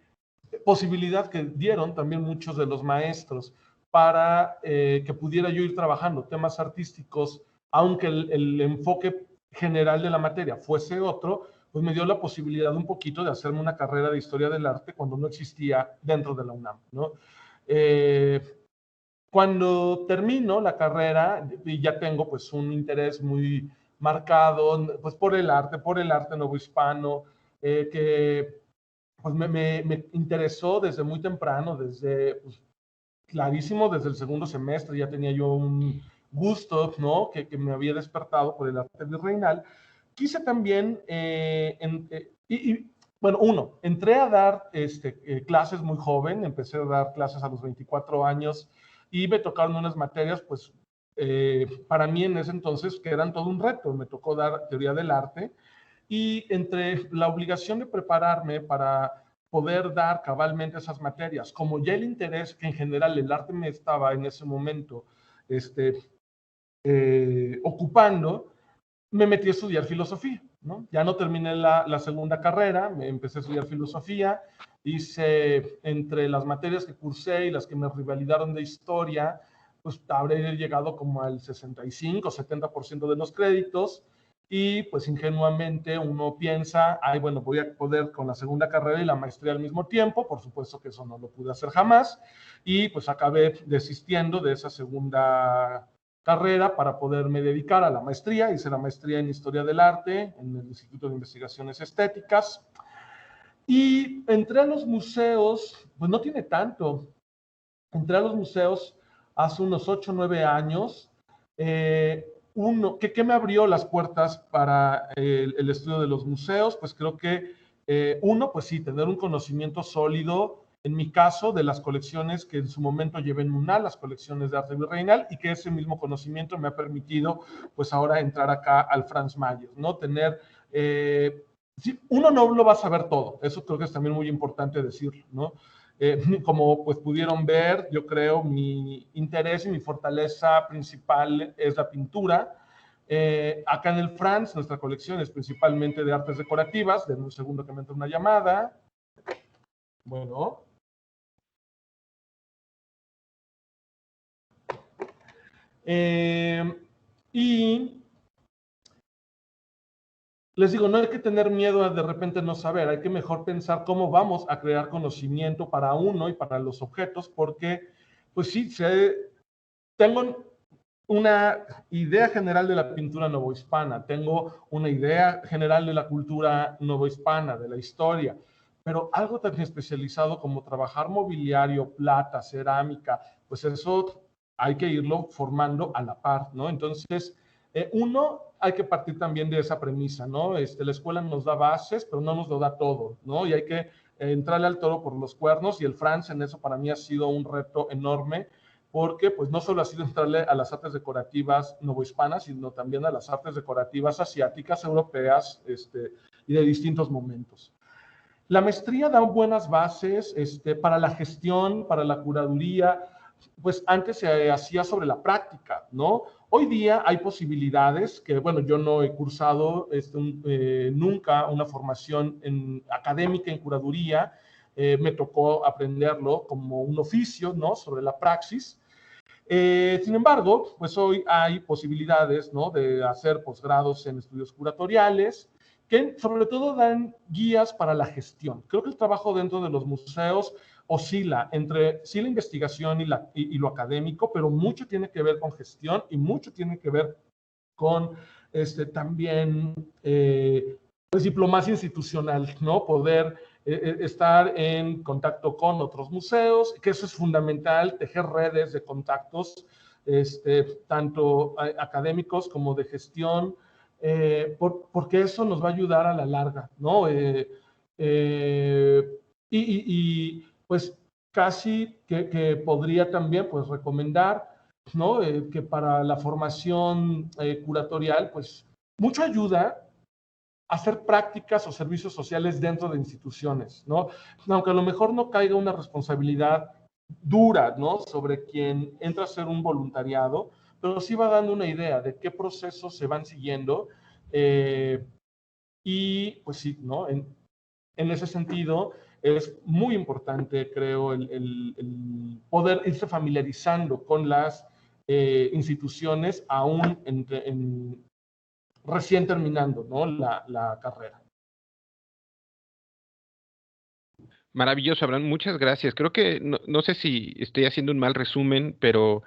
posibilidad que dieron también muchos de los maestros para que pudiera yo ir trabajando temas artísticos, aunque el enfoque general de la materia fuese otro, pues me dio la posibilidad un poquito de hacerme una carrera de historia del arte cuando no existía dentro de la UNAM, ¿no? Cuando termino la carrera y ya tengo pues un interés muy marcado pues por el arte novohispano, que pues me interesó desde muy temprano, desde pues, clarísimo, desde el segundo semestre ya tenía yo un gusto, ¿no? Que me había despertado por el arte virreinal. Quise también, bueno, entré a dar clases muy joven, empecé a dar clases a los 24 años y me tocaron unas materias, pues, para mí en ese entonces, que eran todo un reto. Me tocó dar teoría del arte y entre la obligación de prepararme para poder dar cabalmente esas materias, como ya el interés que en general el arte me estaba en ese momento ocupando, me metí a estudiar filosofía, ¿no? Ya no terminé la segunda carrera, me empecé a estudiar filosofía, hice entre las materias que cursé y las que me revalidaron de historia, pues habré llegado como al 65, 70% de los créditos, y pues ingenuamente uno piensa, ay, bueno, voy a poder con la segunda carrera y la maestría al mismo tiempo. Por supuesto que eso no lo pude hacer jamás, y pues acabé desistiendo de esa segunda carrera para poderme dedicar a la maestría. Hice la maestría en Historia del Arte en el Instituto de Investigaciones Estéticas, y entré a los museos, pues no tiene tanto, entré a los museos hace unos 8 o 9 años. ¿Qué me abrió las puertas para el estudio de los museos? Pues creo que pues sí, tener un conocimiento sólido, en mi caso, de las colecciones que en su momento llevé en UNAL, las colecciones de arte virreinal, y que ese mismo conocimiento me ha permitido, pues ahora entrar acá al Franz Mayer, ¿no? Tener, sí, uno no lo va a saber todo, eso creo que es también muy importante decirlo, ¿no? Como pues pudieron ver, yo creo mi interés y mi fortaleza principal es la pintura. Acá en el Franz, nuestra colección es principalmente de artes decorativas. Denme un segundo que me entre una llamada. Bueno. Y les digo, no hay que tener miedo a de repente no saber, hay que mejor pensar cómo vamos a crear conocimiento para uno y para los objetos, porque pues sí, tengo una idea general de la pintura novohispana, tengo una idea general de la cultura novohispana, de la historia, pero algo tan especializado como trabajar mobiliario, plata, cerámica, pues eso hay que irlo formando a la par, ¿no? Entonces, hay que partir también de esa premisa, ¿no? La escuela nos da bases, pero no nos lo da todo, ¿no? Y hay que entrarle al toro por los cuernos, y el Franz en eso para mí ha sido un reto enorme, porque pues no solo ha sido entrarle a las artes decorativas novohispanas, sino también a las artes decorativas asiáticas, europeas, y de distintos momentos. La maestría da buenas bases para la gestión, para la curaduría. Pues antes se hacía sobre la práctica, ¿no? Hoy día hay posibilidades que, bueno, yo no he cursado nunca una formación académica en curaduría. Me tocó aprenderlo como un oficio, ¿no? Sobre la praxis. Sin embargo, pues hoy hay posibilidades, ¿no? De hacer posgrados en estudios curatoriales, que sobre todo dan guías para la gestión. Creo que el trabajo dentro de los museos oscila entre sí la investigación y lo académico, pero mucho tiene que ver con gestión y mucho tiene que ver con también pues, diplomacia institucional, ¿no? Poder estar en contacto con otros museos, que eso es fundamental, tejer redes de contactos, tanto académicos como de gestión, porque eso nos va a ayudar a la larga, ¿no? Pues casi que podría también pues recomendar, ¿no? Que para la formación curatorial, pues mucho ayuda hacer prácticas o servicios sociales dentro de instituciones, ¿no? Aunque a lo mejor no caiga una responsabilidad dura, ¿no? Sobre quien entra a hacer un voluntariado, pero sí va dando una idea de qué procesos se van siguiendo, Y pues sí, ¿no? En ese sentido, es muy importante, creo, el poder irse familiarizando con las instituciones aún recién terminando, ¿no? la carrera. Maravilloso, Abraham, muchas gracias. Creo que no sé si estoy haciendo un mal resumen, pero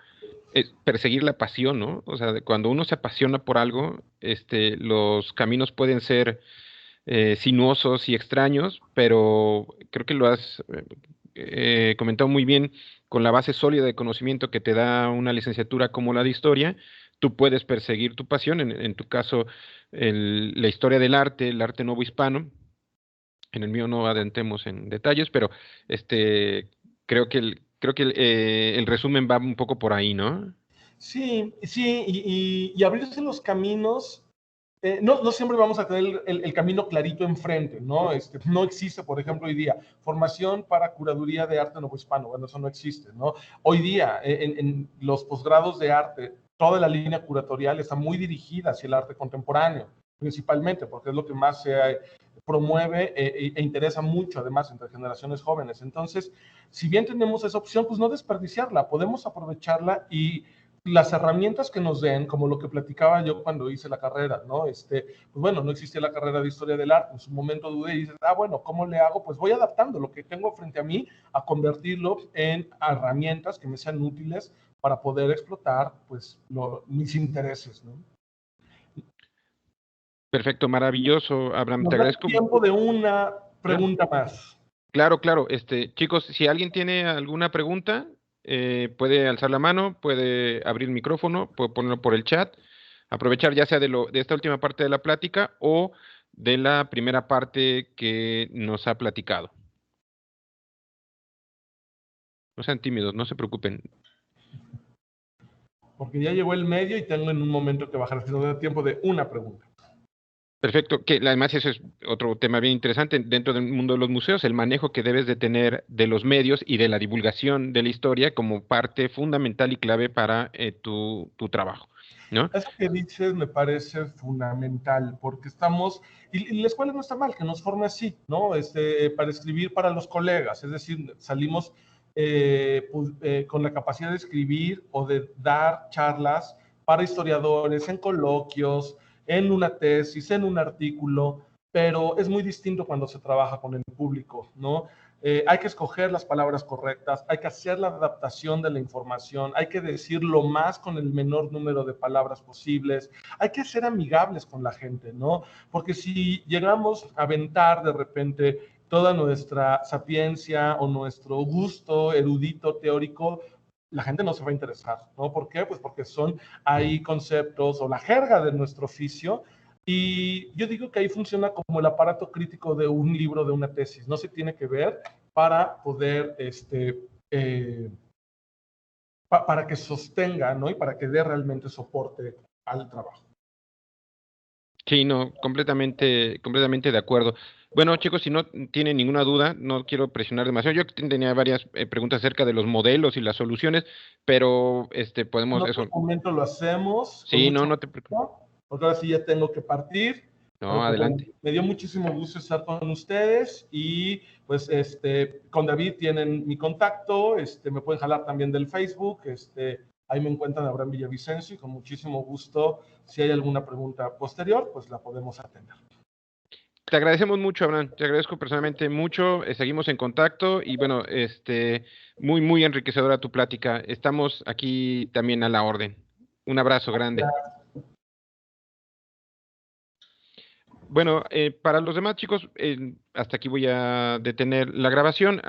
es perseguir la pasión, ¿no? O sea, cuando uno se apasiona por algo, los caminos pueden ser sinuosos y extraños, pero creo que lo has comentado muy bien. Con la base sólida de conocimiento que te da una licenciatura como la de historia, tú puedes perseguir tu pasión, en tu caso, la historia del arte, el arte nuevo hispano. En el mío no adentremos en detalles, pero creo que el resumen va un poco por ahí, ¿no? Sí, sí, y abrirse los caminos. No siempre vamos a tener el camino clarito enfrente, ¿no? No existe, por ejemplo, hoy día, formación para curaduría de arte novohispano. Bueno, eso no existe, ¿no? Hoy día, en los posgrados de arte, toda la línea curatorial está muy dirigida hacia el arte contemporáneo, principalmente, porque es lo que más se promueve e interesa mucho, además, entre generaciones jóvenes. Entonces, si bien tenemos esa opción, pues no desperdiciarla, podemos aprovecharla y las herramientas que nos den, como lo que platicaba yo cuando hice la carrera, ¿no? Pues bueno, no existía la carrera de historia del arte, en su momento dudé y dices, bueno, ¿cómo le hago? Pues voy adaptando lo que tengo frente a mí a convertirlo en herramientas que me sean útiles para poder explotar, pues, mis intereses, ¿no? Perfecto, maravilloso, Abraham, te Nos da agradezco. tiempo de una Claro, pregunta más. claro, claro. Chicos, si alguien tiene alguna pregunta, puede alzar la mano, puede abrir el micrófono, puede ponerlo por el chat, aprovechar ya sea de esta última parte de la plática o de la primera parte que nos ha platicado. No sean tímidos, no se preocupen. Porque ya llegó el medio y tengo en un momento que bajar, si nos da tiempo de una pregunta. Perfecto, que además eso es otro tema bien interesante dentro del mundo de los museos, el manejo que debes de tener de los medios y de la divulgación de la historia como parte fundamental y clave para tu trabajo, ¿no? Eso que dices me parece fundamental, porque y la escuela no está mal, que nos forme así, ¿no? Para escribir para los colegas, es decir, salimos con la capacidad de escribir o de dar charlas para historiadores, en coloquios, en una tesis, en un artículo, pero es muy distinto cuando se trabaja con el público, ¿no? Hay que escoger las palabras correctas, hay que hacer la adaptación de la información, hay que decirlo más con el menor número de palabras posibles, hay que ser amigables con la gente, ¿no? Porque si llegamos a aventar de repente toda nuestra sapiencia o nuestro gusto erudito teórico, la gente no se va a interesar, ¿no? ¿Por qué? Pues porque son ahí conceptos o la jerga de nuestro oficio. Y yo digo que ahí funciona como el aparato crítico de un libro, de una tesis. No se tiene que ver para poder, eh, para que sostenga, ¿no? Y para que dé realmente soporte al trabajo. Sí, no, completamente de acuerdo. Bueno, chicos, si no tienen ninguna duda, no quiero presionar demasiado. Yo tenía varias preguntas acerca de los modelos y las soluciones, pero En podemos otro eso. momento lo hacemos con Sí, no, mucho no te preocupes. gusto, porque ahora sí ya tengo que partir. No, Pero pues bueno, adelante. me dio muchísimo gusto estar con ustedes y pues con David tienen mi contacto, me pueden jalar también del Facebook, ahí me encuentran Abraham Villavicencio y con muchísimo gusto, si hay alguna pregunta posterior, pues la podemos atender. Te agradecemos mucho, Abraham. Te agradezco personalmente mucho. Seguimos en contacto y bueno, muy enriquecedora tu plática. Estamos aquí también a la orden. Un abrazo grande. Bueno, para los demás chicos, hasta aquí voy a detener la grabación.